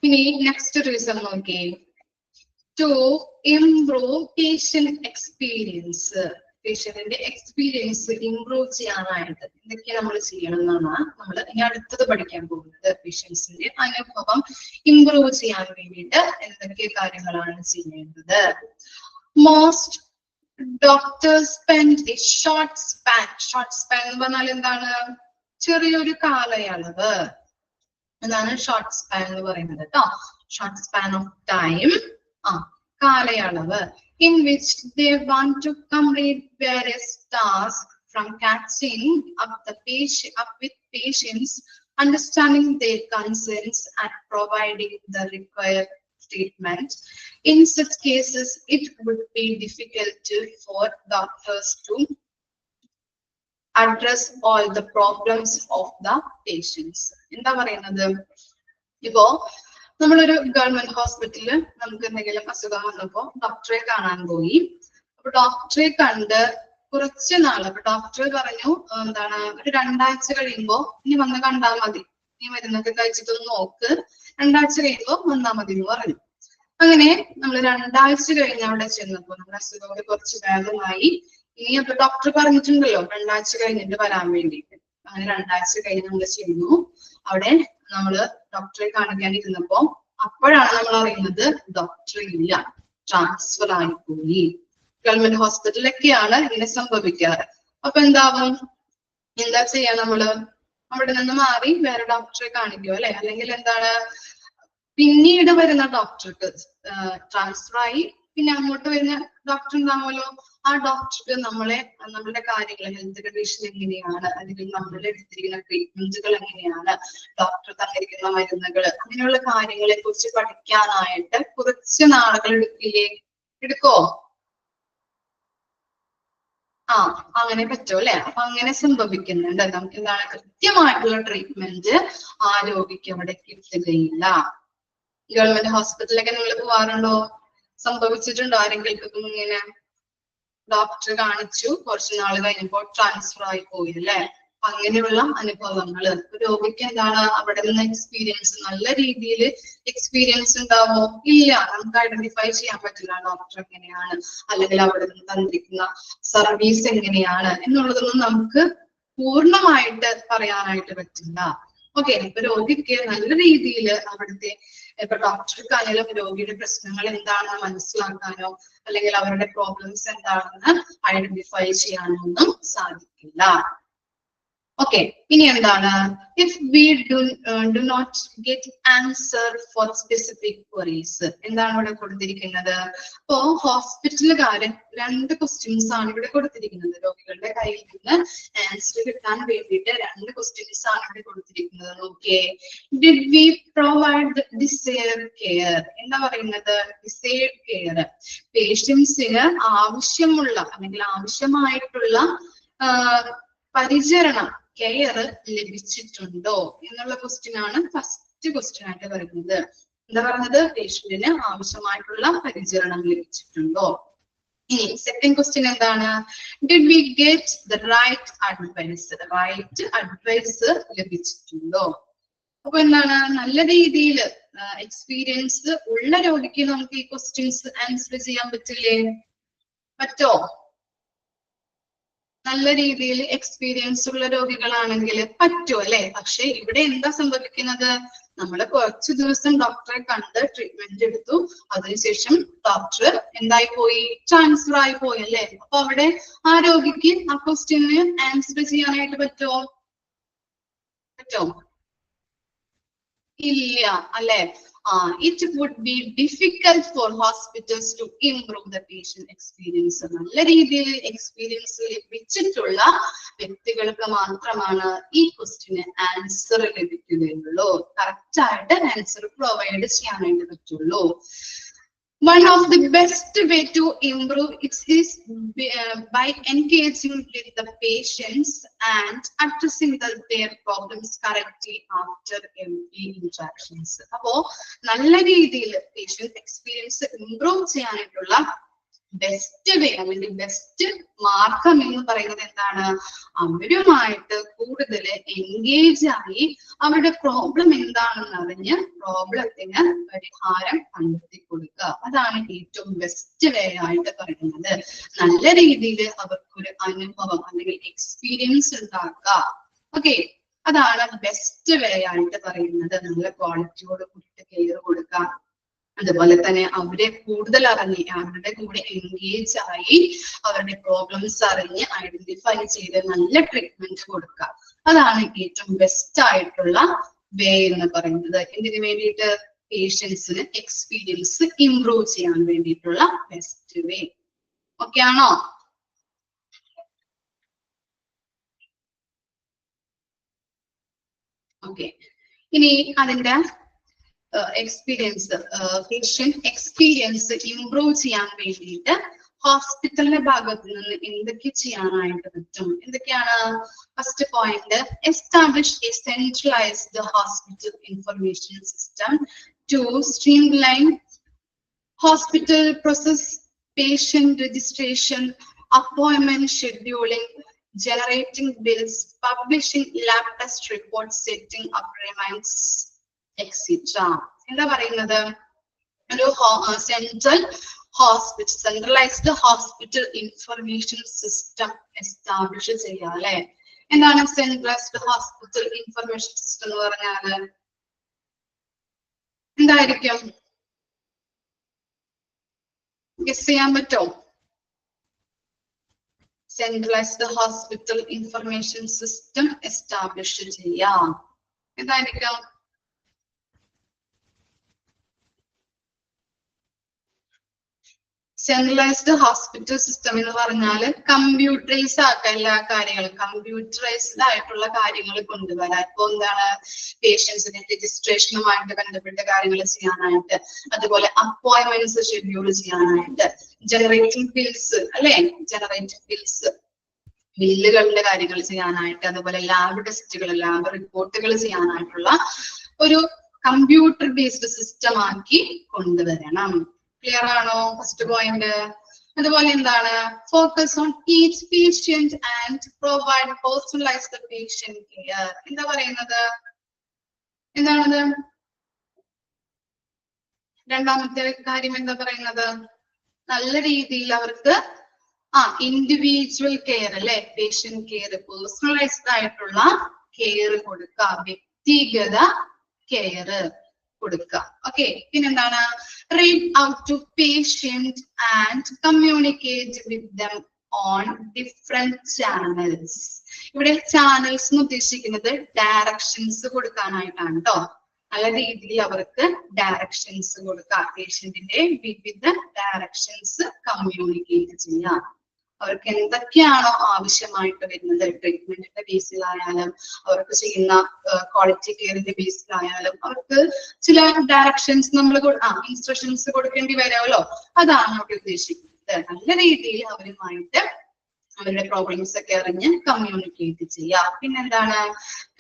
ഇനി നെക്സ്റ്റ് റീസൺ നോക്കിയേ. To improve patient experience. പേഷ്യന്റിന്റെ എക്സ്പീരിയൻസ് ഇംപ്രൂവ് ചെയ്യാനായിട്ട് എന്തൊക്കെ നമ്മൾ ചെയ്യണം എന്നാണ് നമ്മൾ ഇനി അടുത്തത് പഠിക്കാൻ പോകുന്നത്. പേഷ്യൻസിന്റെ അനുഭവം ഇംപ്രൂവ് ചെയ്യാൻ വേണ്ടിയിട്ട് എന്തൊക്കെ കാര്യങ്ങളാണ് ചെയ്യേണ്ടത്? Most doctors spend A short span. Short span എന്ന് പറഞ്ഞാൽ എന്താണ്? ചെറിയൊരു കാലയളവ്. അതാണ് ഷോർട്ട് സ്പാൻ എന്ന് പറയുന്നത് കേട്ടോ. ഷോർട്ട് സ്പാൻ ഓഫ് ടൈം, കാലയളവ്, in which they want to complete various tasks from catching up with patients, understanding their concerns and providing the required treatment. In such cases, it would be difficult for doctors to address all the problems of the patients. എന്താ പറയുന്നത്? ഇപ്പോ നമ്മളൊരു government ഹോസ്പിറ്റലില് നമുക്ക് എന്തെങ്കിലും അസുഖം വന്നപ്പോ ഡോക്ടറെ കാണാൻ പോയി. അപ്പൊ ഡോക്ടറെ കണ്ട് കുറച്ച് നാള്, അപ്പൊ ഡോക്ടർ പറഞ്ഞു ഒരു 2 ആഴ്ച കഴിയുമ്പോ ഇനി വന്ന് കണ്ടാൽ മതി, നീ മരുന്നൊക്കെ കഴിച്ചിട്ടൊന്ന് നോക്ക്, 2 ആഴ്ച കഴിയുമ്പോ വന്നാൽ മതി എന്ന് പറഞ്ഞു. അങ്ങനെ നമ്മൾ 2 ആഴ്ച കഴിഞ്ഞ് അവിടെ ചെന്നപ്പോ നമ്മുടെ അസുഖം കുറച്ച് ഭേദമായി. ഇനി അപ്പൊ ഡോക്ടർ പറഞ്ഞിട്ടുണ്ടല്ലോ 2 ആഴ്ച കഴിഞ്ഞിട്ട് വരാൻ വേണ്ടിയിട്ട്. അങ്ങനെ 2 ആഴ്ച കഴിഞ്ഞ് നമ്മൾ ചെന്നു. അവിടെ നമ്മള് ഡോക്ടറെ കാണിക്കാൻ ഇരുന്നപ്പോ അപ്പോഴാണ് നമ്മൾ അറിയുന്നത് ഡോക്ടർ ഇല്ല, ട്രാൻസ്ഫർ ആയിപ്പോയി. ഗവൺമെന്റ് ഹോസ്പിറ്റലിലൊക്കെയാണ് ഇങ്ങനെ സംഭവിക്കാറ്. അപ്പൊ എന്താവും, എന്താ ചെയ്യാ നമ്മള്? അവിടെ നിന്ന് മാറി വേറെ ഡോക്ടറെ കാണിക്കും അല്ലെ? അല്ലെങ്കിൽ എന്താണ്, പിന്നീട് വരുന്ന ഡോക്ടർക്ക് ട്രാൻസ്ഫർ ആയി പിന്നെ അങ്ങോട്ട് വരുന്ന ഡോക്ടർ ഉണ്ടാവുമല്ലോ, ആ ഡോക്ടർക്ക് നമ്മളുടെ കാര്യങ്ങൾ, ഹെൽത്ത് കണ്ടീഷൻ എങ്ങനെയാണ്, അല്ലെങ്കിൽ നമ്മൾ എടുത്തിരിക്കുന്ന ട്രീറ്റ്മെന്റുകൾ എങ്ങനെയാണ്, ഡോക്ടർ തന്നിരിക്കുന്ന മരുന്നുകൾ, അങ്ങനെയുള്ള കാര്യങ്ങളെ കുറിച്ച് പഠിക്കാനായിട്ട് കുറച്ച് നാളുകൾ എടുക്കോ? അങ്ങനെ പറ്റും അല്ലെ? അപ്പൊ അങ്ങനെ സംഭവിക്കുന്നുണ്ട്. നമുക്ക് എന്താണ്, കൃത്യമായിട്ടുള്ള ട്രീറ്റ്മെന്റ് ആ രോഗിക്ക് അവിടെ കിട്ടുകയില്ല. ഗവൺമെന്റ് ഹോസ്പിറ്റലിലൊക്കെ നിങ്ങൾ പോവാറുണ്ടോ? സംഭവിച്ചിട്ടുണ്ടോ ആരെങ്കിലും ഇങ്ങനെ? ഡോക്ടർ കാണിച്ചു, കുറച്ചു നാൾ കഴിഞ്ഞപ്പോൾ ട്രാൻസ്ഫർ ആയി പോയി അല്ലെ? അങ്ങനെയുള്ള അനുഭവങ്ങള് രോഗിക്ക് എന്താണ് അവിടെ നിന്ന് എക്സ്പീരിയൻസ്, നല്ല രീതിയിൽ എക്സ്പീരിയൻസ് ഉണ്ടാവോ? ഇല്ല, നമുക്ക് ഐഡന്റിഫൈ ചെയ്യാൻ പറ്റില്ല ഡോക്ടർ എങ്ങനെയാണ്, അല്ലെങ്കിൽ അവിടെ നിന്ന് തന്നിരിക്കുന്ന സർവീസ് എങ്ങനെയാണ് എന്നുള്ളതൊന്നും നമുക്ക് പൂർണ്ണമായിട്ട് പറയാനായിട്ട് പറ്റില്ല. ഓക്കെ, ഇപ്പൊ രോഗിക്ക് നല്ല രീതിയിൽ അവിടുത്തെ ഇപ്പൊ ഡോക്ടർക്കാണെങ്കിലും രോഗിയുടെ പ്രശ്നങ്ങൾ എന്താണെന്ന് മനസ്സിലാക്കാനോ അല്ലെങ്കിൽ അവരുടെ പ്രോബ്ലംസ് എന്താണെന്ന് ഐഡന്റിഫൈ ചെയ്യാനോ ഒന്നും സാധിക്കില്ല. ഓക്കെ, ഇനി എന്താണ്, if we do not get answer for specific queries, എന്താണ് ഇവിടെ കൊടുത്തിരിക്കുന്നത്? അപ്പോ ഹോസ്പിറ്റലുകാരൻ 2 ക്വസ്റ്റ്യൻസ് ആണ് ഇവിടെ കൊടുത്തിരിക്കുന്നത്. രോഗികളുടെ കയ്യിൽ നിന്ന് ആൻസർ കിട്ടാൻ വേണ്ടിയിട്ട് 2 ക്വസ്റ്റ്യൻസ് ആണ് ഇവിടെ കൊടുത്തിരിക്കുന്നത്. നോക്കിയേ, did V provide desired care? എന്താ പറയുന്നത്? ഡിസൈർഡ് കെയർ, പേഷ്യൻസിന് ആവശ്യമുള്ള അല്ലെങ്കിൽ ആവശ്യമായിട്ടുള്ള പരിചരണം, കെയർ ലഭിച്ചിട്ടുണ്ടോ എന്നുള്ള ക്വസ്റ്റ്യൻ ആണ് ഫസ്റ്റ് ക്വസ്റ്റ്യൻ ആയിട്ട് വരുന്നത്. എന്താ പറഞ്ഞത്? പേഷ്യന്റിന് ആവശ്യമായിട്ടുള്ള പരിചരണം ലഭിച്ചിട്ടുണ്ടോ. ഇനി സെക്കൻഡ് ക്വസ്റ്റ്യൻ എന്താണ്? Did we get the right advice? Right advice ലഭിച്ചിട്ടുണ്ടോ? അപ്പൊ എന്താണ്, നല്ല രീതിയിൽ എക്സ്പീരിയൻസ് ഉള്ള രോഗിക്ക് നമുക്ക് ഈ ക്വസ്റ്റ്യൻസ് ആൻസർ ചെയ്യാൻ പറ്റില്ലേ? പറ്റോ? നല്ല രീതിയിൽ എക്സ്പീരിയൻസ് ഉള്ള രോഗികളാണെങ്കിൽ പറ്റും അല്ലെ? പക്ഷെ ഇവിടെ എന്താ സംഭവിക്കുന്നത്? നമ്മൾ കുറച്ചു ദിവസം ഡോക്ടറെ കണ്ട് ട്രീറ്റ്മെന്റ് എടുത്തു, അതിനുശേഷം ഡോക്ടർ എന്തായി പോയി? ട്രാൻസ്ഫർ ആയി പോയി അല്ലെ? അപ്പൊ അവിടെ ആ രോഗിക്ക് ആ ക്വസ്റ്റ്യന് ആൻസർ ചെയ്യാനായിട്ട് പറ്റുമോ? ഇല്ല അല്ലെ? It would be difficult for hospitals to improve the patient experience. നല്ല രീതിയിൽ എക്സ്പീരിയൻസ് ലഭിച്ചിട്ടുള്ള വ്യക്തികൾക്ക് മാത്രമാണ് ഈ ക്വസ്റ്റ്യന് ആൻസർ ലഭിക്കുകയുള്ളൂ, കറക്റ്റ് ആയിട്ട് ആൻസർ പ്രൊവൈഡ് ചെയ്യാനായിട്ട് പറ്റുള്ളൂ. One of the best way to improve it is by engaging with the patients and addressing their problems correctly after every interactions. അപ്പോ നല്ല രീതിയിൽ പേഷ്യന്റ് എക്സ്പീരിയൻസ് ഇംപ്രൂവ് ചെയ്യാനായിട്ടുള്ള ബെസ്റ്റ് വേ അല്ലെങ്കിൽ best മാർഗം എന്ന് പറയുന്നത് എന്താണ്? അവരുമായിട്ട് കൂടുതൽ എൻഗേജ് ആയി അവരുടെ പ്രോബ്ലം എന്താണെന്ന് അറിഞ്ഞ് പ്രോബ്ലത്തിന് പരിഹാരം കണ്ടെത്തി കൊടുക്കുക. അതാണ് ഏറ്റവും ബെസ്റ്റ് വേ ആയിട്ട് പറയുന്നത്. നല്ല രീതിയിൽ അവർക്കൊരു അനുഭവം അല്ലെങ്കിൽ എക്സ്പീരിയൻസ് ഉണ്ടാക്കുക. ഓക്കെ, അതാണ് ബെസ്റ്റ് വേ ആയിട്ട് പറയുന്നത്. നല്ല ക്വാളിറ്റിയോട് കൂടിയിട്ട് കെയർ കൊടുക്കുക, അതുപോലെ തന്നെ അവരെ കൂടുതൽ അറിഞ്ഞ് അവരുടെ കൂടെ എൻഗേജ് ആയി അവരുടെ പ്രോബ്ലംസ് അറിഞ്ഞ് ഐഡന്റിഫൈ ചെയ്ത് നല്ല ട്രീറ്റ്മെന്റ് കൊടുക്കുക. അതാണ് ഏറ്റവും ബെസ്റ്റ് ആയിട്ടുള്ള വേ എന്ന് പറയുന്നത്. ഇതിന് വേണ്ടിയിട്ട് പേഷ്യൻസിന് എക്സ്പീരിയൻസ് ഇംപ്രൂവ് ചെയ്യാൻ വേണ്ടിയിട്ടുള്ള ബെസ്റ്റ് വേ. ഓക്കെ ആണോ? ഓക്കെ, ഇനി അതിന്റെ പേഷ്യന്റ് എക്സ്പീരിയൻസ് ഇംപ്രൂവ് ചെയ്യാൻ വേണ്ടിയിട്ട് ഹോസ്പിറ്റലിന്റെ ഭാഗത്ത് നിന്ന് എന്തൊക്കെ ചെയ്യാനായിട്ട് പറ്റും? എന്തൊക്കെയാണ്? First point, establish a centralised hospital information system to streamline hospital process, patient registration, appointment scheduling, generating bills, publishing lab test reports, setting up reminds, etc. എന്താ പറയുന്നത്? ഒരു centralised hospital information system establish ചെയ്യുക അല്ലെ? എന്താണ് centralised hospital information system എന്ന് പറഞ്ഞാല്? എന്തായിരിക്കും? Guess ചെയ്യാൻ പറ്റോ? Centralised hospital information system establish ചെയ്യാം. എന്തായിരിക്കും? സെൻട്രലൈസ്ഡ് ഹോസ്പിറ്റൽ സിസ്റ്റം എന്ന് പറഞ്ഞാൽ കമ്പ്യൂട്ടറൈസ് ആക്കുക, എല്ലാ കാര്യങ്ങളും കമ്പ്യൂട്ടറൈസ്ഡ് ആയിട്ടുള്ള കാര്യങ്ങൾ കൊണ്ടുവരാൻ. ഇപ്പൊ എന്താണ്, പേഷ്യൻസിന്റെ രജിസ്ട്രേഷനുമായിട്ട് ബന്ധപ്പെട്ട കാര്യങ്ങൾ ചെയ്യാനായിട്ട്, അതുപോലെ അപ്പോയിന്റ്മെന്റ്സ് ഷെഡ്യൂൾ ചെയ്യാനായിട്ട്, ജനറേറ്റിംഗ് ബിൽസ് അല്ലെ, ജനറേറ്റിംഗ് ബില്ലുകളുടെ കാര്യങ്ങൾ ചെയ്യാനായിട്ട്, അതുപോലെ ലാബ് ടെസ്റ്റുകൾ, ലാബ് റിപ്പോർട്ടുകൾ ചെയ്യാനായിട്ടുള്ള ഒരു കമ്പ്യൂട്ടർ ബേസ്ഡ് സിസ്റ്റം ആക്കി കൊണ്ടുവരണം. ക്ലിയർ ആണോ? First point. അതുപോലെ എന്താണ്, focus on each patient and provide personalised patient care. എന്താ പറയുന്നത്? എന്താണത്? രണ്ടാമത്തെ കാര്യം എന്താ പറയുന്നത്? നല്ല രീതിയിൽ അവർക്ക് ഇൻഡിവിജ്വൽ കെയർ അല്ലെ, പേഷ്യന്റ് കെയർ, പേഴ്സണലൈസ്ഡ് ആയിട്ടുള്ള കെയർ കൊടുക്കുക, വ്യക്തിഗത കെയർ കൊടുക്കുക. ഓക്കെ, പിന്നെന്താണ്, reach out to patient and communicate with them on different channels. ഇവിടെ ചാനൽസ് എന്ന് ഉദ്ദേശിക്കുന്നത് ഡയറക്ഷൻസ് കൊടുക്കാനായിട്ടാണ് കേട്ടോ. നല്ല രീതിയിൽ അവർക്ക് ഡയറക്ഷൻസ് കൊടുക്കുക, പേഷ്യന്റിന്റെ വിവിധ ഡയറക്ഷൻസ് കമ്മ്യൂണിക്കേറ്റ് ചെയ്യാം. അവർക്ക് എന്തൊക്കെയാണോ ആവശ്യമായിട്ട് വരുന്നത്, ട്രീറ്റ്മെന്റിന്റെ ബേസിലായാലും അവർക്ക് ചെയ്യുന്ന ക്വാളിറ്റി കെയറിന്റെ ബേസിലായാലും അവർക്ക് ചില ഡയറക്ഷൻസ് നമ്മൾ ഇൻസ്ട്രക്ഷൻസ് കൊടുക്കേണ്ടി വരുമല്ലോ, അതാണ് അവിടെ ഉദ്ദേശിക്കുന്നത്. നല്ല രീതിയിൽ അവരുമായിട്ട് അവരുടെ പ്രോബ്ലംസ് ഒക്കെ അറിഞ്ഞ് കമ്മ്യൂണിക്കേറ്റ് ചെയ്യുക. പിന്നെന്താണ്,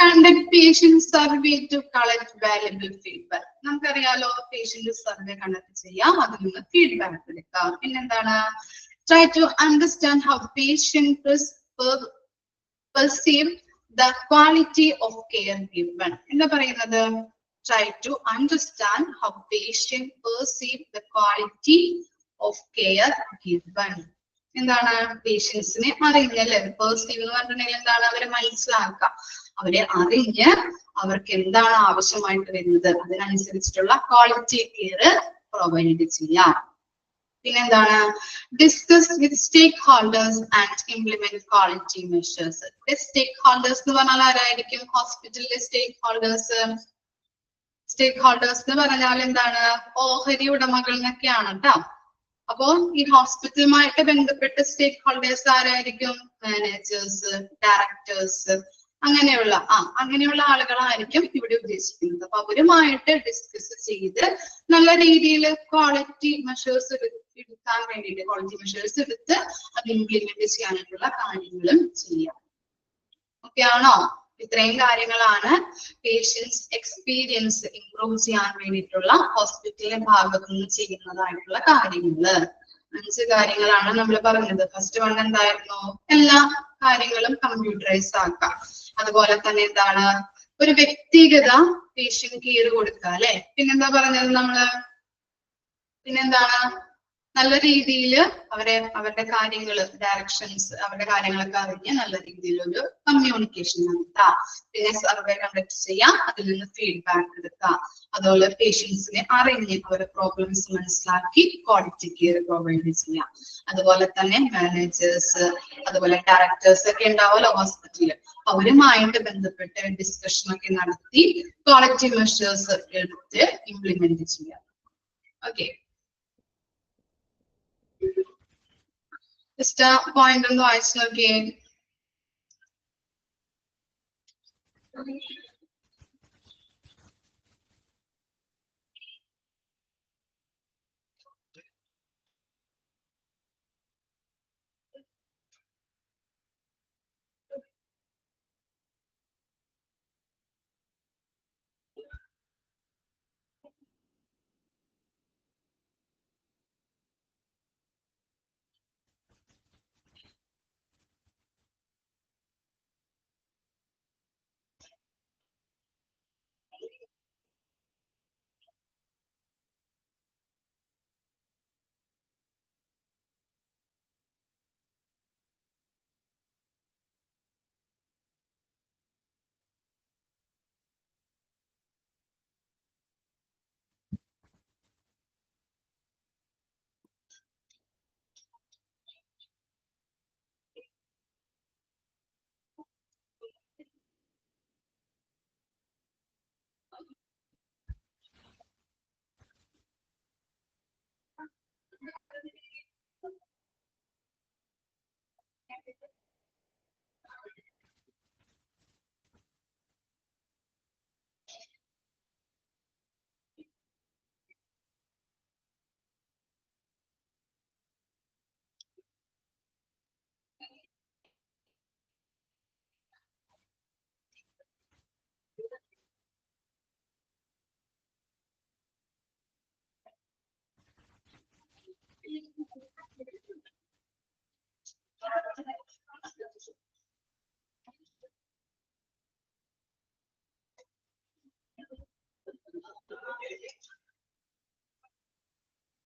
conduct patient survey to collect valuable feedback. നമുക്കറിയാലോ, പേഷ്യന്റ് സർവേ കണ്ടക്ട് ചെയ്യാം, അതിൽ നിന്ന് ഫീഡ്ബാക്ക് എടുക്കാം. പിന്നെന്താണ്, try to understand how patient perceive the quality of care given. എന്താ പറയുന്നത്? Try to understand how patient perceive the quality of care given. എന്താണ്? പേഷ്യൻസിനെ അറിഞ്ഞല്ലേ, perceive എന്ന് പറഞ്ഞിട്ടുണ്ടെങ്കിൽ എന്താണ്, അവരെ മനസ്സിലാക്കുക, അവരെ അറിഞ്ഞ് അവർക്ക് എന്താണ് ആവശ്യമായിട്ട് വരുന്നത് അതിനനുസരിച്ചിട്ടുള്ള ക്വാളിറ്റി കെയർ പ്രൊവൈഡ് ചെയ്യാം. പിന്നെന്താണ്, discuss with stakeholders and implement quality measures. Stakeholders എന്ന് പറഞ്ഞാൽ ആരായിരിക്കും? ഹോസ്പിറ്റലിലെ സ്റ്റേക്ക് ഹോൾഡേഴ്സ്. സ്റ്റേക്ക് ഹോൾഡേഴ്സ് എന്ന് പറഞ്ഞാൽ എന്താണ്, ഓഹരി ഉടമകൾ എന്നൊക്കെയാണ് കേട്ടോ. അപ്പോ ഈ ഹോസ്പിറ്റലുമായിട്ട് ബന്ധപ്പെട്ട സ്റ്റേക്ക് ഹോൾഡേഴ്സ് ആരായിരിക്കും? മാനേജേഴ്സ്, ഡയറക്ടേഴ്സ്, അങ്ങനെയുള്ള ആളുകളായിരിക്കും ഇവിടെ ഉദ്ദേശിക്കുന്നത്. അപ്പൊ അവരുമായിട്ട് ഡിസ്കസ് ചെയ്ത് നല്ല രീതിയിൽ ക്വാളിറ്റി മെഷേഴ്സ് എടുക്കാൻ വേണ്ടിയിട്ട്, ക്വാളിറ്റി മെഷേഴ്സ് എടുത്ത് അത് ഇംപ്ലിമെന്റ് ചെയ്യാനായിട്ടുള്ള കാര്യങ്ങളും ചെയ്യാം. ഓക്കെ ആണോ? ഇത്രയും കാര്യങ്ങളാണ് പേഷ്യൻസ് എക്സ്പീരിയൻസ് ഇംപ്രൂവ് ചെയ്യാൻ വേണ്ടിയിട്ടുള്ള ഹോസ്പിറ്റലിന്റെ ഭാഗത്തു നിന്ന് ചെയ്യുന്നതായിട്ടുള്ള കാര്യങ്ങള്. 5 കാര്യങ്ങളാണ് നമ്മൾ പറഞ്ഞത്. ഫസ്റ്റ് വൺ എന്തായിരുന്നു? എല്ലാ കാര്യങ്ങളും കമ്പ്യൂട്ടറൈസ് ആക്കാം. അതുപോലെ തന്നെ എന്താണ്, ഒരു വ്യക്തിഗത പേഷ്യന്റ് കെയർ കൊടുക്കുക അല്ലെ. പിന്നെന്താ പറഞ്ഞത് നമ്മള്? പിന്നെന്താണ്, നല്ല രീതിയിൽ അവരുടെ കാര്യങ്ങള്, ഡയറക്ഷൻസ്, അവരുടെ കാര്യങ്ങളൊക്കെ അറിഞ്ഞ് നല്ല രീതിയിൽ ഒരു കമ്മ്യൂണിക്കേഷൻ നടത്താം. പിന്നെ സർവേ കണ്ടക്ട് ചെയ്യാം, അതിൽ നിന്ന് ഫീഡ്ബാക്ക് എടുക്കാം. അതുപോലെ പേഷ്യൻസിനെ അറിഞ്ഞ് അവരുടെ പ്രോബ്ലംസ് മനസ്സിലാക്കി ക്വാളിറ്റി കെയർ പ്രൊവൈഡ് ചെയ്യാം. അതുപോലെ തന്നെ മാനേജേഴ്സ്, അതുപോലെ ഡയറക്ടേഴ്സ് ഒക്കെ ഉണ്ടാവുമല്ലോ ഹോസ്പിറ്റലിൽ, അവരുമായിട്ട് ബന്ധപ്പെട്ട് ഡിസ്കഷൻ ഒക്കെ നടത്തി ക്വാളിറ്റി മെഷേഴ്സ് എടുത്ത് ഇംപ്ലിമെന്റ് ചെയ്യാം. ഓക്കെ, ജസ്റ്റ് ആ പോയിന്റ് ഒന്ന് വായിച്ചു നോക്കിയേ.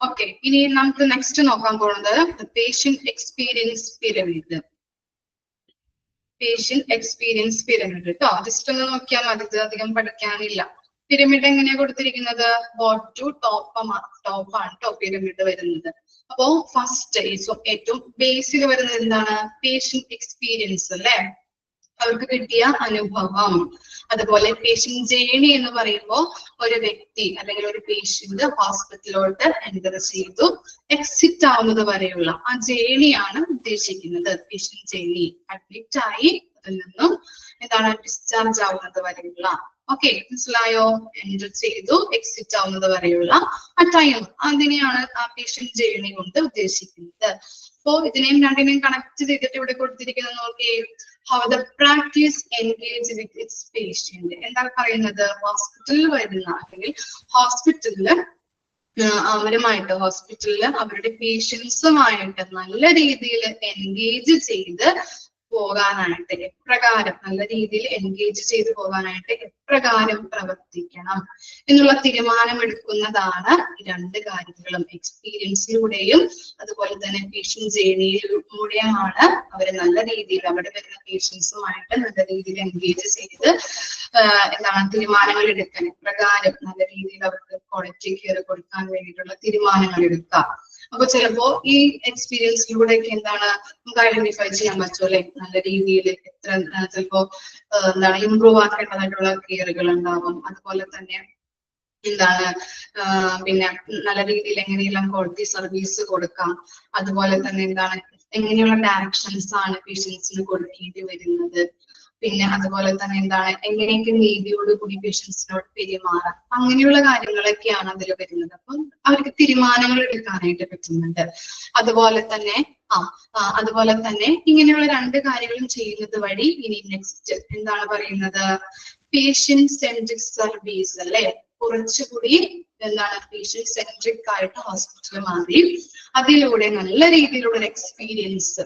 ഓക്കെ, ഇനി നമുക്ക് നെക്സ്റ്റ് നോക്കാൻ പോകുന്നത് patient experience pyramid. Patient experience pyramid കേട്ടോ. ജസ്റ്റ് ഒന്ന് നോക്കിയാൽ മതി, ഇത് അധികം പഠിക്കാനില്ല. പിരമിഡ് എങ്ങനെയാ കൊടുത്തിരിക്കുന്നത്? ബോട്ട് ടു ടോപ്പ് ആണ് കേട്ടോ പിരമിഡ് വരുന്നത്. അപ്പോ ഫസ്റ്റ് ഏറ്റവും ബേസിൽ വരുന്നത് എന്താണ്? പേഷ്യന്റ് എക്സ്പീരിയൻസ് അല്ലെ, അവർക്ക് കിട്ടിയ അനുഭവം. അതുപോലെ പേഷ്യന്റ് ജേണി എന്ന് പറയുമ്പോൾ ഒരു വ്യക്തി അല്ലെങ്കിൽ ഒരു പേഷ്യന്റ് ഹോസ്പിറ്റലിലോട്ട് എൻ്റർ ചെയ്തു എക്സിറ്റ് ആവുന്നത് വരെയുള്ള ആ ജേണിയാണ് ഉദ്ദേശിക്കുന്നത്. പേഷ്യന്റ് ജേണി അഡ്മിറ്റ് ആയി അതിൽ നിന്നും എന്താണ് ഡിസ്ചാർജ് ആവുന്നത് വരെയുള്ള. ഓക്കെ, മനസ്സിലായോ? എൻ്റർ ചെയ്തു എക്സിറ്റ് ആവുന്നത് വരെയുള്ള ആ ടൈം, അതിനെയാണ് ആ പേഷ്യന്റ് ജേണി കൊണ്ട് ഉദ്ദേശിക്കുന്നത്. അപ്പോ ഇതിനെയും രണ്ടിനെയും കണക്ട് ചെയ്തിട്ട് ഇവിടെ കൊടുത്തിരിക്കുന്നത് നോക്കിയേ. How the practice engage with its patient. എന്താണ് പറയുന്നത്? ഹോസ്പിറ്റലിൽ വരുന്ന അല്ലെങ്കിൽ ഹോസ്പിറ്റലില് അവരുമായിട്ട് ഹോസ്പിറ്റലില് അവരുടെ പേഷ്യൻസുമായിട്ട് നല്ല രീതിയിൽ എൻഗേജ് ചെയ്ത് പോകാനായിട്ട് എപ്രകാരം നല്ല രീതിയിൽ എൻഗേജ് ചെയ്ത് പോകാനായിട്ട് എപ്രകാരം പ്രവർത്തിക്കണം എന്നുള്ള തീരുമാനം എടുക്കുന്നതാണ് രണ്ട് കാര്യങ്ങളും. എക്സ്പീരിയൻസിലൂടെയും അതുപോലെ തന്നെ പേഷ്യന്റ് ജേണിയിലൂടെയുമാണ് അവര് നല്ല രീതിയിൽ അവിടെ വരുന്ന പേഷ്യൻസുമായിട്ട് നല്ല രീതിയിൽ എൻഗേജ് ചെയ്ത് എന്താണ് തീരുമാനങ്ങൾ എടുക്കാൻ, എപ്രകാരം നല്ല രീതിയിൽ അവർക്ക് ക്വാളിറ്റി കെയർ കൊടുക്കാൻ വേണ്ടിയിട്ടുള്ള തീരുമാനങ്ങൾ എടുക്കാം. അപ്പൊ ചിലപ്പോ ഈ എക്സ്പീരിയൻസിലൂടെയൊക്കെ എന്താണ് നമുക്ക് ഐഡന്റിഫൈ ചെയ്യാൻ പറ്റും അല്ലെ, നല്ല രീതിയിൽ എത്ര ചിലപ്പോ എന്താണ് ഇമ്പ്രൂവ് ആക്കേണ്ടതായിട്ടുള്ള കെയറുകൾ ഉണ്ടാവും. അതുപോലെ തന്നെ എന്താണ് പിന്നെ നല്ല രീതിയിൽ എങ്ങനെയെല്ലാം ക്വാളിറ്റി സർവീസ് കൊടുക്കാം. അതുപോലെ തന്നെ എന്താണ് എങ്ങനെയുള്ള ഡയറക്ഷൻസ് ആണ് പേഷ്യൻസിന് കൊടുക്കേണ്ടി വരുന്നത്. പിന്നെ അതുപോലെ തന്നെ എന്താണ് എങ്ങനെയൊക്കെ നീതിയോടുകൂടി പേഷ്യൻസിനോട് പെരുമാറാം, അങ്ങനെയുള്ള കാര്യങ്ങളൊക്കെയാണ് അതിൽ വരുന്നത്. അപ്പം അവർക്ക് തീരുമാനങ്ങൾ എടുക്കാനായിട്ട് പറ്റുന്നുണ്ട്. അതുപോലെ തന്നെ അതുപോലെ തന്നെ ഇങ്ങനെയുള്ള രണ്ട് കാര്യങ്ങളും ചെയ്യുന്നത് വഴി ഇനി നെക്സ്റ്റ് എന്താണ് പറയുന്നത്? പേഷ്യന്റ് സെൻട്രിക് സർവീസ് അല്ലെ, കുറച്ചുകൂടി എന്താണ് പേഷ്യന്റ് സെൻട്രിക് ആയിട്ട് ഹോസ്പിറ്റൽ മാറി അതിലൂടെ നല്ല രീതിയിലുള്ള ഒരു എക്സ്പീരിയൻസ്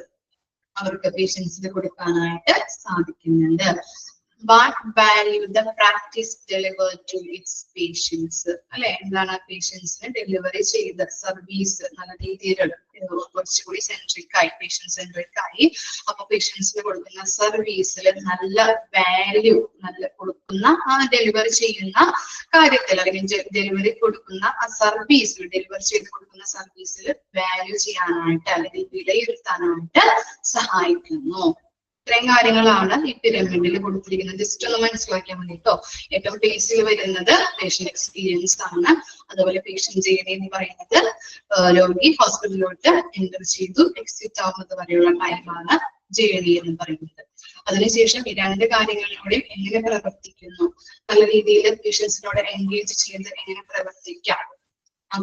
അവർക്ക് പേഷ്യൻസിന് കൊടുക്കാനായിട്ട് സാധിക്കുന്നുണ്ട്. What value the practice delivered to its patients അല്ലെ, എന്താണ് പേഷ്യൻസിന് ഡെലിവറി ചെയ്ത സർവീസ് നല്ല രീതിയിൽ കുറച്ചുകൂടി സെൻട്രിക് ആയി പേഷ്യന്റ് സെൻട്രിക് ആയി. അപ്പൊ പേഷ്യൻസിന് കൊടുക്കുന്ന സർവീസിൽ നല്ല വാല്യൂ നല്ല കൊടുക്കുന്ന ആ ഡെലിവറി ചെയ്യുന്ന കാര്യത്തിൽ അല്ലെങ്കിൽ ഡെലിവറി കൊടുക്കുന്ന ആ സർവീസിൽ ഡെലിവറി ചെയ്ത് കൊടുക്കുന്ന സർവീസിൽ വാല്യൂ ചെയ്യാനായിട്ട് അല്ലെങ്കിൽ വിലയിരുത്താനായിട്ട് സഹായിക്കുന്നു. ഇത്രയും കാര്യങ്ങളാണ് ഈ പിരമിഡിൽ കൊടുത്തിരിക്കുന്നത്. ജസ്റ്റ് ഒന്ന് മനസ്സിലാക്കിയാൽ മതി കേട്ടോ. ഏറ്റവും ബേസിൽ വരുന്നത് പേഷ്യന്റ് എക്സ്പീരിയൻസ് ആണ്. അതുപോലെ പേഷ്യന്റ് ജേണി എന്ന് പറയുന്നത് രോഗി ഹോസ്പിറ്റലിലോട്ട് എൻ്റർ ചെയ്തു എക്സിറ്റ് ആവുന്നത് വരെയുള്ള ടൈമാണ് ജേണി എന്ന് പറയുന്നത്. അതിനുശേഷം ഈ രണ്ട് കാര്യങ്ങളിലൂടെയും എങ്ങനെ പ്രവർത്തിക്കുന്നു, നല്ല രീതിയിൽ പേഷ്യൻസിനോട് എൻഗേജ് ചെയ്ത് എങ്ങനെ പ്രവർത്തിക്കാം,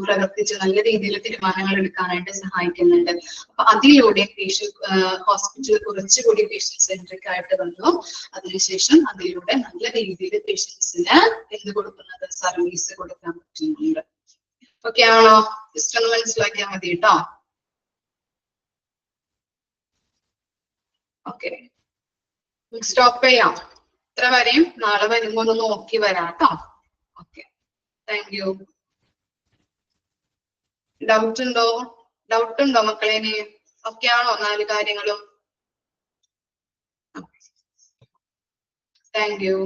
പ്രവർത്തിച്ച് നല്ല രീതിയിൽ തീരുമാനങ്ങൾ എടുക്കാനായിട്ട് സഹായിക്കുന്നുണ്ട്. അപ്പൊ അതിലൂടെ പേഷ്യന്റ് ഹോസ്പിറ്റൽ കുറച്ചുകൂടി പേഷ്യന്റ് സെൻട്രിക് ആയിട്ട് വന്നു. അതിനുശേഷം അതിലൂടെ നല്ല രീതിയിൽ പേഷ്യൻസിന് എന്ത് കൊടുക്കുന്നത്? സർവീസ് കൊടുക്കാൻ പറ്റുന്നുണ്ട്. ഓക്കെ ആണോ? ജസ്റ്റ് ഒന്ന് മനസ്സിലാക്കിയാൽ മതി കേട്ടോ. ഓക്കെ, സ്റ്റോപ്പ് ചെയ്യാം. ഇത്ര വരെയും നാളെ വരുമ്പോ ഒന്ന് നോക്കി വരാം കേട്ടോ. Okay, thank you. ഡൗട്ട് ഉണ്ടോ മക്കളെ? ഓക്കെ ആണോ 4 കാര്യങ്ങളും? Thank you.